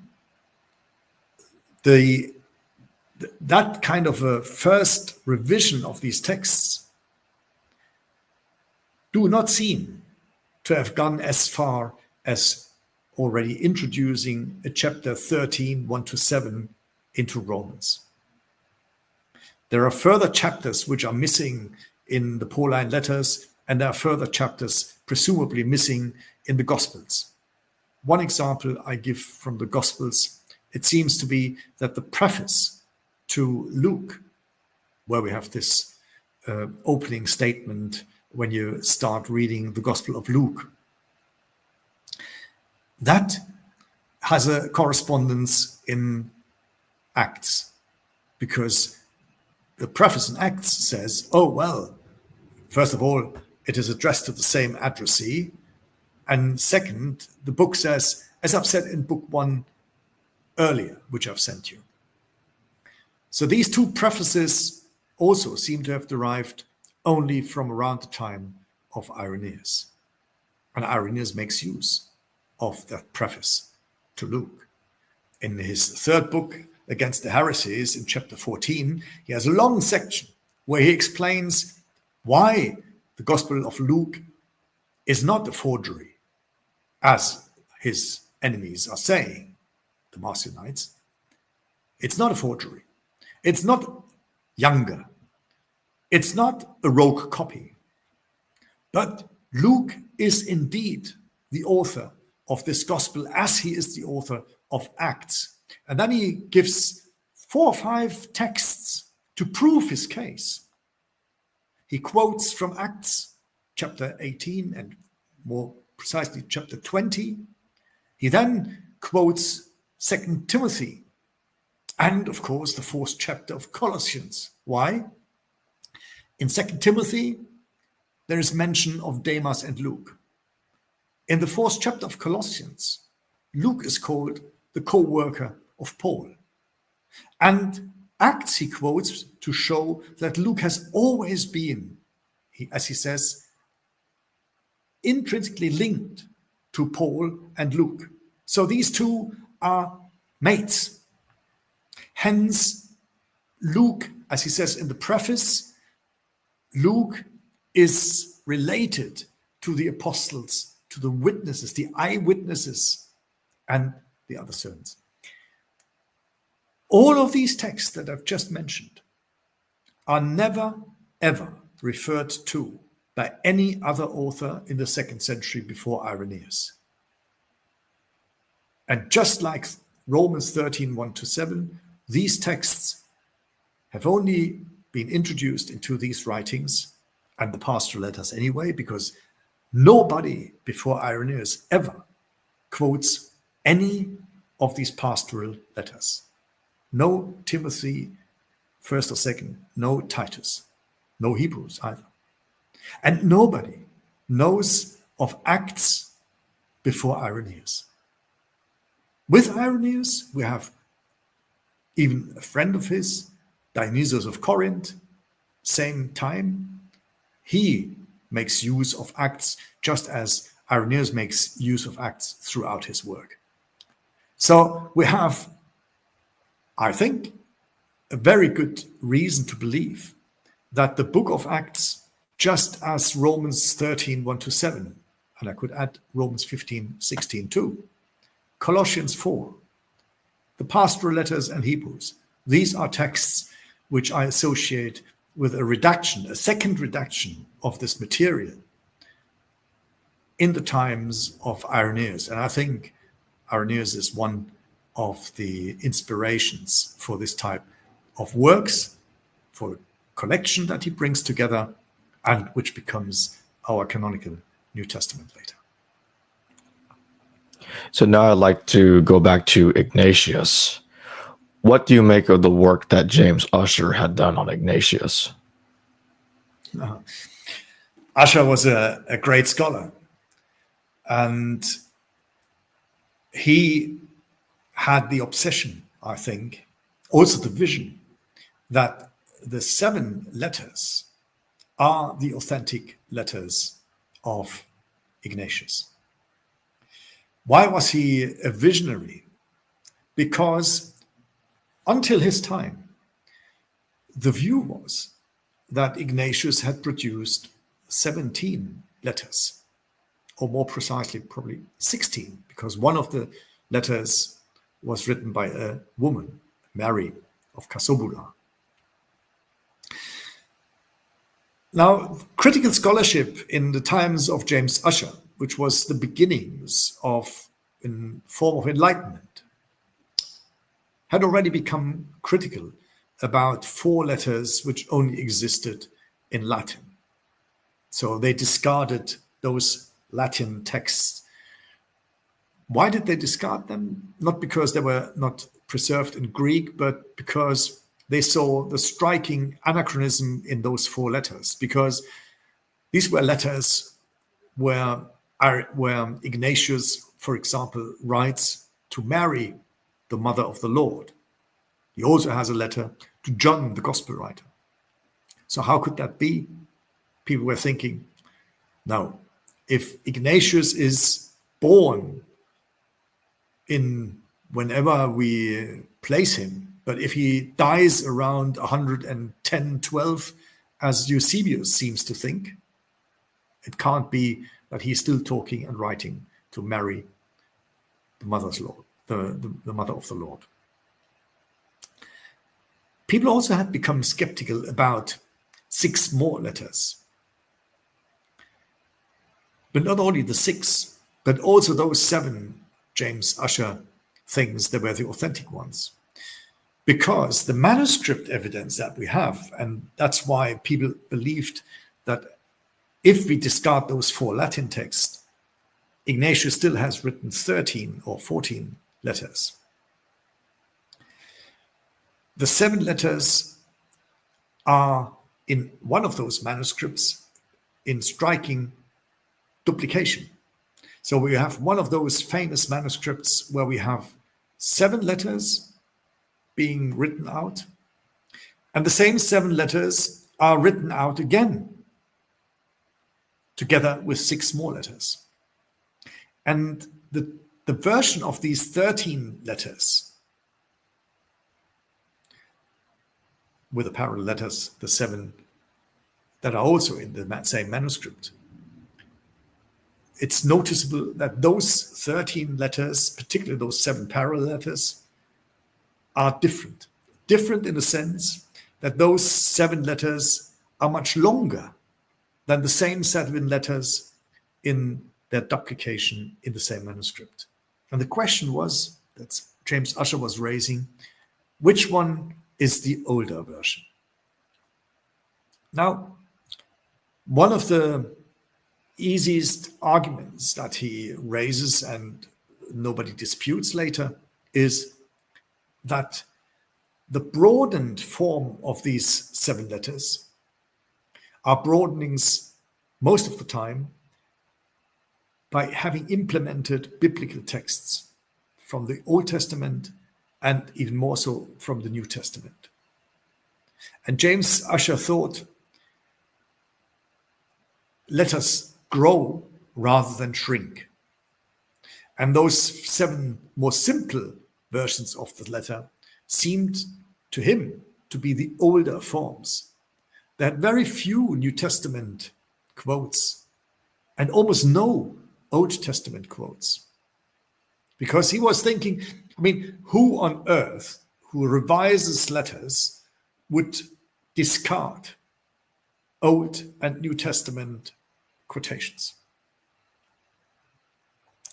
that kind of a first revision of these texts do not seem to have gone as far as already introducing a chapter 13, 1-7 into Romans. There are further chapters which are missing in the Pauline letters, and there are further chapters presumably missing in the Gospels. One example I give from the Gospels, it seems to be that the preface to Luke, where we have this opening statement when you start reading the Gospel of Luke, that has a correspondence in Acts, because the preface in Acts says, oh, well, first of all, it is addressed to the same addressee. And second, the book says, as I've said in book 1 earlier, which I've sent you. So these two prefaces also seem to have derived only from around the time of Irenaeus. And Irenaeus makes use of that preface to Luke. In his third book, Against the Heresies, in chapter 14, he has a long section where he explains why the Gospel of Luke is not a forgery, as his enemies are saying, the Marcionites. It's not a forgery. It's not younger. It's not a rogue copy. But Luke is indeed the author of this gospel, as he is the author of Acts. And then he gives 4 or 5 texts to prove his case. He quotes from Acts chapter 18 and more precisely chapter 20. He then quotes 2 Timothy and, of course, the 4th chapter of Colossians. Why? In 2 Timothy, there is mention of Demas and Luke. In the 4th chapter of Colossians, Luke is called the co-worker of Paul. And Acts he quotes to show that Luke has always been, as he says, intrinsically linked to Paul and Luke. So these two are mates. Hence, Luke, as he says in the preface, Luke is related to the apostles, to the witnesses, the eyewitnesses, and the other servants. all of these texts that I've just mentioned are never, ever referred to by any other author in the 2nd century before Irenaeus. And just like Romans 13, 1-7, these texts have only been introduced into these writings and the pastoral letters anyway, because nobody before Irenaeus ever quotes any of these pastoral letters. No Timothy, 1st or 2nd, no Titus, no Hebrews either. And nobody knows of Acts before Irenaeus. With Irenaeus, we have even a friend of his, Dionysius of Corinth, same time. He makes use of Acts just as Irenaeus makes use of Acts throughout his work. So we have, I think, a very good reason to believe that the book of Acts, just as Romans 13, 1-7, and I could add Romans 15, 16 too, Colossians 4, the pastoral letters and Hebrews, these are texts which I associate with a redaction, a second redaction of this material in the times of Irenaeus. And I think Irenaeus is one of the inspirations for this type of works, for a collection that he brings together and which becomes our canonical New Testament later.
So now I'd like to go back to Ignatius. What do you make of the work that James Ussher had done on Ignatius?
Ussher was a great scholar, and he had the obsession, I think, also the vision, that the 7 letters are the authentic letters of Ignatius. Why was he a visionary? Because until his time, the view was that Ignatius had produced 17 letters, or more precisely, probably 16, because one of the letters was written by a woman, Mary of Casobula. Now, critical scholarship in the times of James Ussher, which was the beginnings of a form of enlightenment, had already become critical about 4 letters which only existed in Latin. So they discarded those Latin texts. Why did they discard them? Not because they were not preserved in Greek, but because they saw the striking anachronism in those 4 letters, because these were letters where Ignatius, for example, writes to Mary, the mother of the Lord. He also has a letter to John, the gospel writer. So how could that be? People were thinking, no, if Ignatius is born in whenever we place him, but if he dies around 110, 12, as Eusebius seems to think, it can't be that he's still talking and writing to Mary, the mother's Lord, the mother of the Lord. People also had become skeptical about 6 more letters. But not only the 6, but also those 7 James Ussher things that were the authentic ones. Because the manuscript evidence that we have, and that's why people believed that if we discard those 4 Latin texts, Ignatius still has written 13 or 14 letters. The 7 letters are in one of those manuscripts in striking duplication. So we have one of those famous manuscripts where we have 7 letters being written out, and the same 7 letters are written out again, together with 6 more letters. And the version of these 13 letters with the parallel letters, the 7 that are also in the same manuscript, it's noticeable that those 13 letters, particularly those 7 parallel letters, are different. Different in the sense that those 7 letters are much longer than the same 7 letters in their duplication in the same manuscript. And the question was, that James Ussher was raising, which one is the older version? Now, one of the easiest arguments that he raises, and nobody disputes later, is that the broadened form of these 7 letters are broadenings most of the time by having implemented biblical texts from the Old Testament and even more so from the New Testament. And James Ussher thought, let us grow rather than shrink. And those 7 more simple versions of the letter seemed to him to be the older forms. They had very few New Testament quotes and almost no Old Testament quotes. Because he was thinking, who on earth who revises letters would discard Old and New Testament quotations?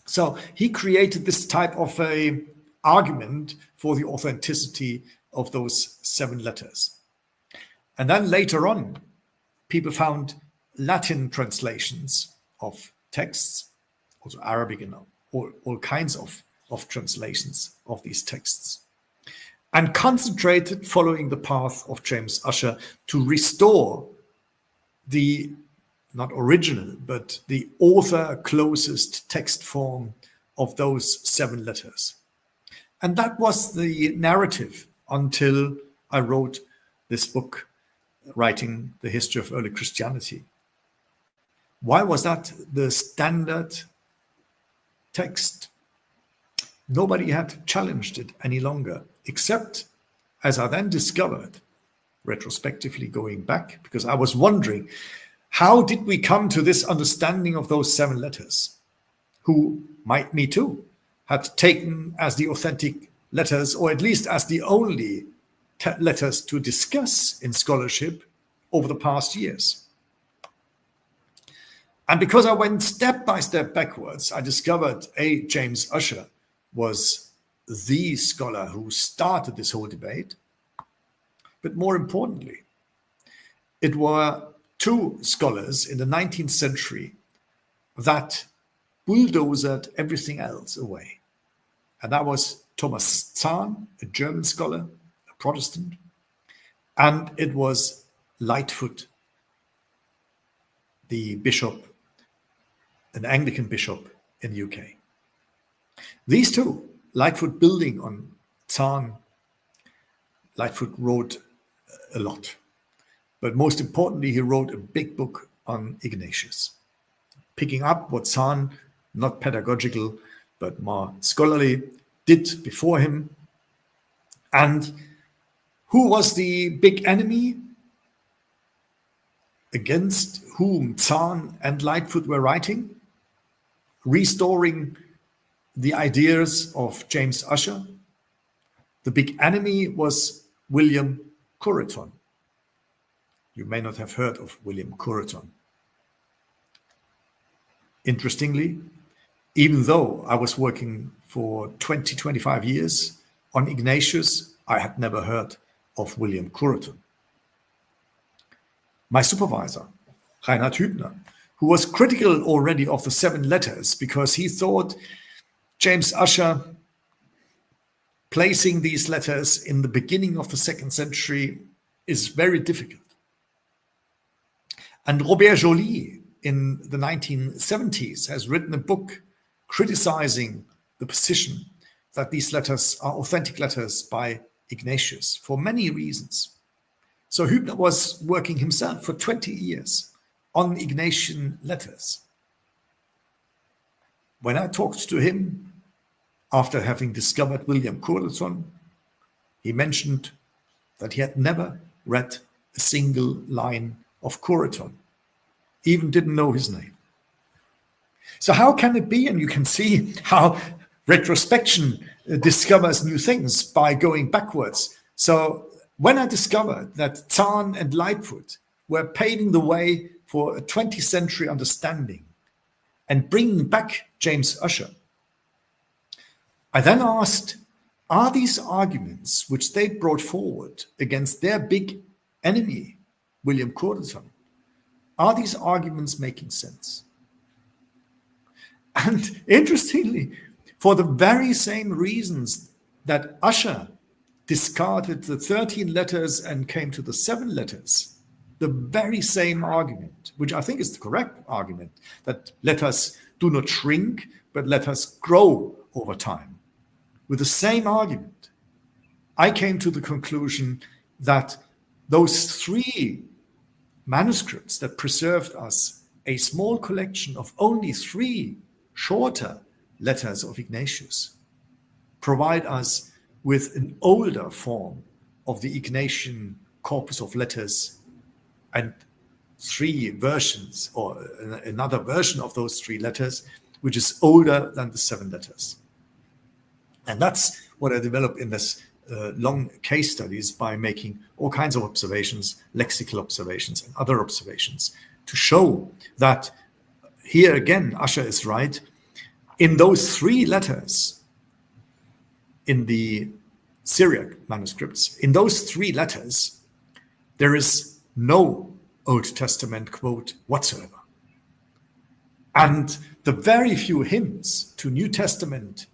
So he created this type of a argument for the authenticity of those 7 letters. And then later on, people found Latin translations of texts, also Arabic and all kinds of translations of these texts, and concentrated, following the path of James Ussher, to restore the, not original, but the author closest text form of those 7 letters. And that was the narrative until I wrote this book, Writing the History of Early Christianity. Why was that the standard text? Nobody had challenged it any longer, except, as I then discovered, retrospectively going back, because I was wondering, how did we come to this understanding of those 7 letters? Who, me too, had taken as the authentic letters, or at least as the only letters to discuss in scholarship over the past years. And because I went step by step backwards, I discovered James Ussher was the scholar who started this whole debate. But more importantly, it were 2 scholars in the 19th century that bulldozed everything else away. And that was Thomas Zahn, a German scholar, a Protestant, and it was Lightfoot, the bishop, an Anglican bishop in the UK. These 2, Lightfoot building on Zahn, Lightfoot wrote a lot. But most importantly, he wrote a big book on Ignatius, picking up what Zahn, not pedagogical, but more scholarly, did before him. And who was the big enemy against whom Zahn and Lightfoot were writing? Restoring the ideas of James Ussher. The big enemy was William Cureton. You may not have heard of William Cureton. Interestingly, even though I was working for 25 years on Ignatius, I had never heard of William Cureton. My supervisor, Reinhard Hübner, who was critical already of the 7 letters because he thought James Ussher placing these letters in the beginning of the 2nd century is very difficult. And Robert Joly in the 1970s has written a book criticizing the position that these letters are authentic letters by Ignatius for many reasons. So Hübner was working himself for 20 years on Ignatian letters. When I talked to him after having discovered William Cureton, he mentioned that he had never read a single line of Cureton, even didn't know his name. So how can it be? And you can see how retrospection discovers new things by going backwards. So when I discovered that Zahn and Lightfoot were paving the way for a 20th century understanding and bringing back James Ussher, I then asked, are these arguments which they brought forward against their big enemy, William Corderton, are these arguments making sense? And interestingly, for the very same reasons that Ussher discarded the 13 letters and came to the 7 letters, the very same argument, which I think is the correct argument, that letters do not shrink, but letters grow over time. With the same argument, I came to the conclusion that those 3 manuscripts that preserved us a small collection of only 3 shorter letters of Ignatius provide us with an older form of the Ignatian corpus of letters and 3 versions, or another version of those 3 letters, which is older than the 7 letters. And that's what I developed in this long case studies by making all kinds of observations, lexical observations and other observations, to show that here again, Ussher is right. In those 3 letters in the Syriac manuscripts, in those 3 letters, there is no Old Testament quote whatsoever. And the very few hints to New Testament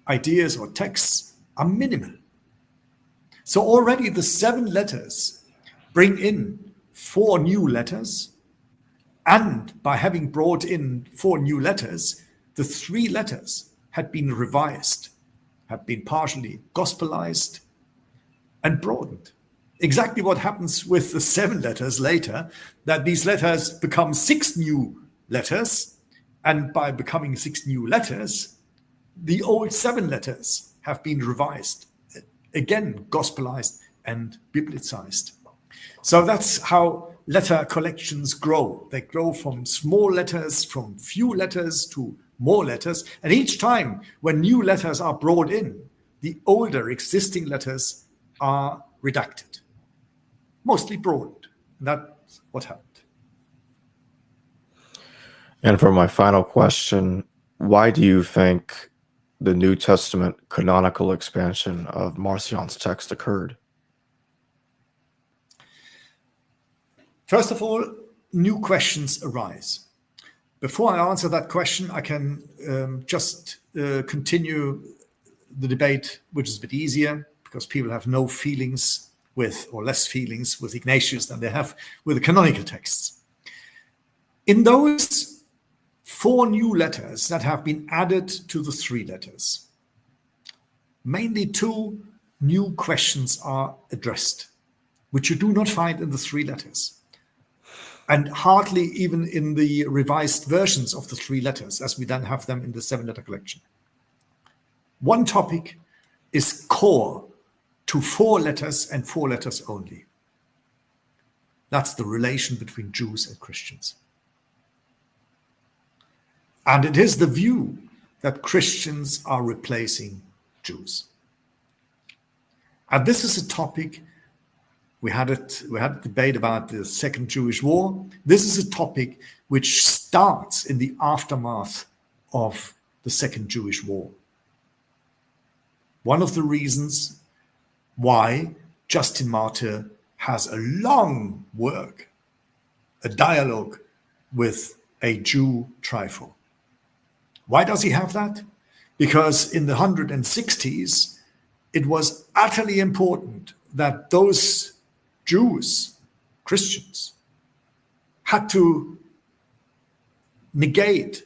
ideas or texts are minimal. So already the 7 letters bring in 4 new letters. And by having brought in 4 new letters, the 3 letters had been revised, had been partially gospelized and broadened. Exactly what happens with the 7 letters later, that these letters become 6 new letters. And by becoming 6 new letters, the old 7 letters have been revised, again, gospelized and biblicized. So that's how letter collections grow. They grow from small letters, from few letters to more letters. And each time when new letters are brought in, the older existing letters are redacted, mostly broadened. That's what happened.
And for my final question, why do you think the New Testament canonical expansion of Marcion's text occurred?
First of all, new questions arise. Before I answer that question, I can just continue the debate, which is a bit easier because people have no feelings with, or less feelings with Ignatius than they have with the canonical texts. In those 4 new letters that have been added to the 3 letters, mainly 2 new questions are addressed, which you do not find in the 3 letters, and hardly even in the revised versions of the 3 letters, as we then have them in the 7-letter collection. One topic is core to 4 letters and 4 letters only. That's the relation between Jews and Christians. And it is the view that Christians are replacing Jews. And this is a topic, we had a debate about the Second Jewish War. This is a topic which starts in the aftermath of the Second Jewish War. One of the reasons why Justin Martyr has a long work, a dialogue with a Jew Trypho. Why does he have that? Because in the 160s, it was utterly important that those Jews, Christians, had to negate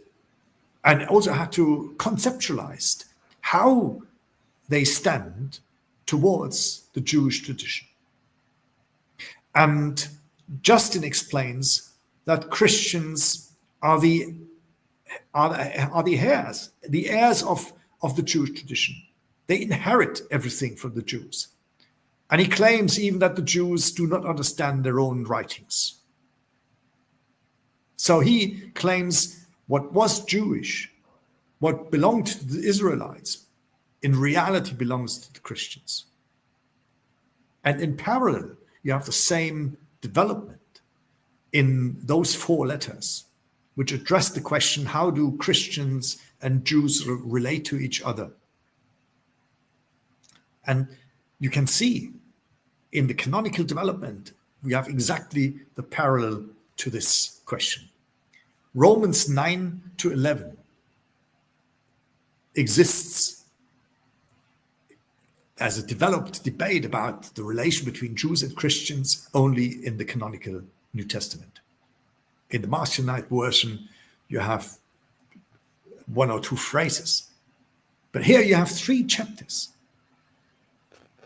and also had to conceptualize how they stand towards the Jewish tradition. And Justin explains that Christians are the heirs of the Jewish tradition. They inherit everything from the Jews. And he claims even that the Jews do not understand their own writings. So he claims what was Jewish, what belonged to the Israelites, in reality belongs to the Christians. And in parallel, you have the same development in those 4 letters, which address the question, how do Christians and Jews relate to each other? And you can see in the canonical development, we have exactly the parallel to this question. Romans 9 to 11 exists as a developed debate about the relation between Jews and Christians only in the canonical New Testament. In the Marcionite version, you have 1 or 2 phrases. But here you have 3 chapters,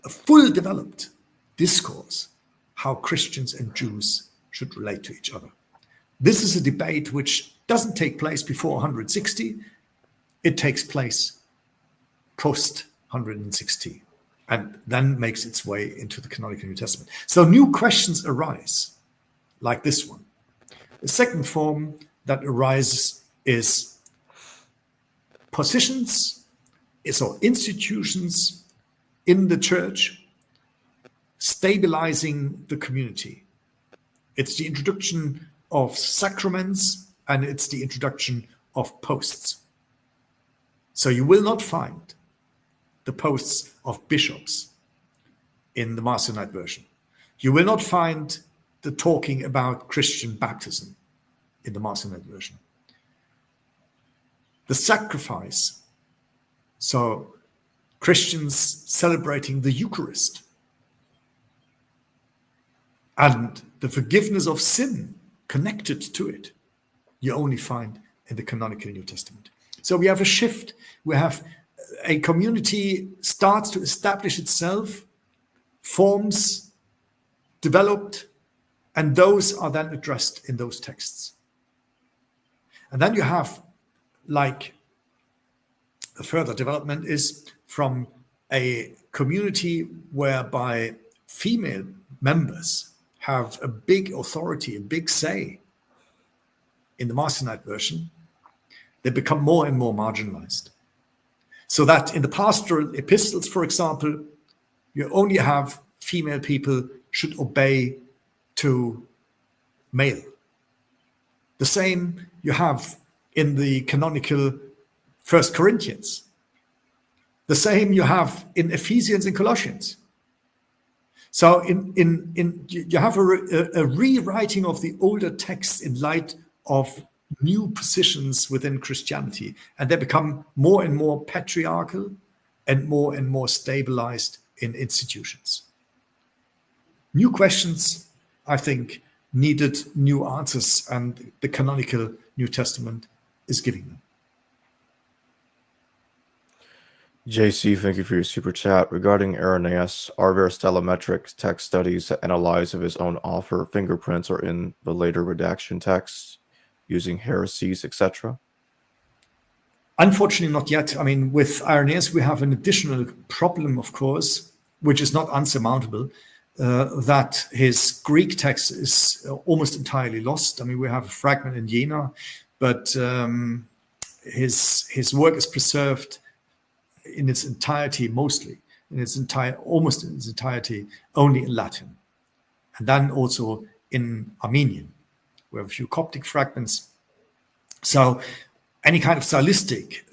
a full developed discourse, how Christians and Jews should relate to each other. This is a debate which doesn't take place before 160. It takes place post 160 and then makes its way into the canonical New Testament. So new questions arise, like this one. The second form that arises is positions, or institutions in the church stabilizing the community. It's the introduction of sacraments and it's the introduction of posts. So you will not find the posts of bishops in the Marcionite version. You will not find the talking about Christian baptism in the Marcionite version. The sacrifice, so Christians celebrating the Eucharist, and the forgiveness of sin connected to it, you only find in the canonical New Testament. So we have a shift. We have a community starts to establish itself, forms developed, and those are then addressed in those texts. And then you have, like, a further development is from a community whereby female members have a big authority, a big say in the Marcionite version. They become more and more marginalized. So that in the pastoral epistles, for example, you only have female people should obey to male. The same you have in the canonical 1 Corinthians. The same you have in Ephesians and Colossians. So you have a rewriting of the older texts in light of new positions within Christianity, and they become more and more patriarchal and more stabilized in institutions. New questions, I think, needed new answers, and the canonical New Testament is giving them.
JC, thank you for your super chat. Regarding Irenaeus, are there stylometric text studies that analyze of his own author fingerprints or in the later redaction texts using heresies, etc.?
Unfortunately, not yet. I mean, with Irenaeus, we have an additional problem, of course, which is not unsurmountable, that his Greek text is almost entirely lost. I mean, we have a fragment in Jena, but his work is preserved in its entirety, almost in its entirety, only in Latin. And then also in Armenian. We have a few Coptic fragments. So any kind of stylistic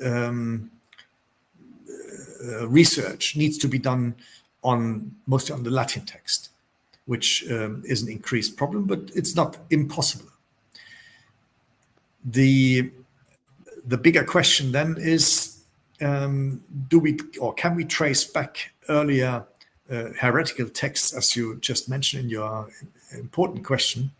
research needs to be done mostly on the Latin text, which is an increased problem, but it's not impossible. The bigger question then is, can we trace back earlier heretical texts, as you just mentioned in your important question?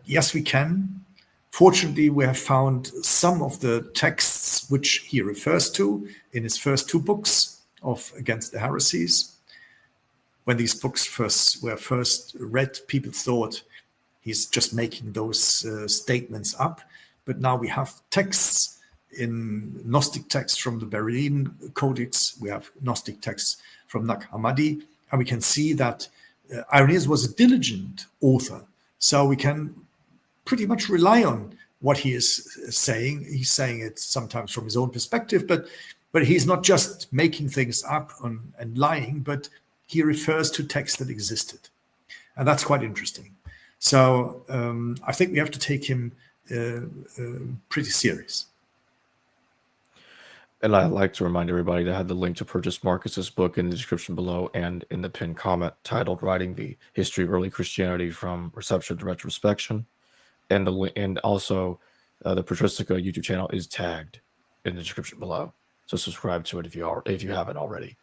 Yes, we can. Fortunately, we have found some of the texts which he refers to in his first 2 books of Against the Heresies. When these books were first read, people thought he's just making those statements up. But now we have texts in Gnostic texts from the Berlin Codex. We have Gnostic texts from Nag Hammadi, and we can see that Irenaeus was a diligent author. So we can pretty much rely on what he is saying. He's saying it sometimes from his own perspective, but But he's not just making things up and lying, but he refers to texts that existed. And that's quite interesting. So I think we have to take him pretty serious.
And I'd like to remind everybody to have the link to purchase Marcus's book in the description below and in the pinned comment titled Writing the History of Early Christianity from Reception to Retrospection. And also the Patristica YouTube channel is tagged in the description below. So subscribe to it if you haven't already.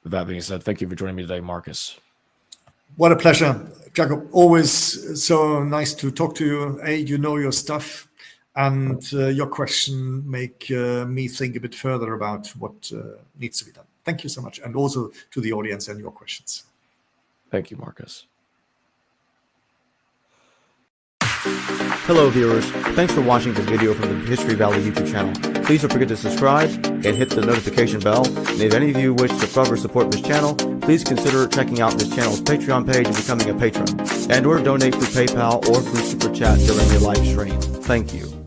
With that being said, thank you for joining me today, Marcus.
What a pleasure, Jacob. Always so nice to talk to you. You know your stuff, and your question make me think a bit further about what needs to be done. Thank you so much, and also to the audience and your questions.
Thank you, Marcus.
Hello viewers, thanks for watching this video from the History Valley YouTube channel. Please don't forget to subscribe and hit the notification bell. And if any of you wish to further support this channel, please consider checking out this channel's Patreon page and becoming a patron. And or donate through PayPal or through Super Chat during your live stream. Thank you.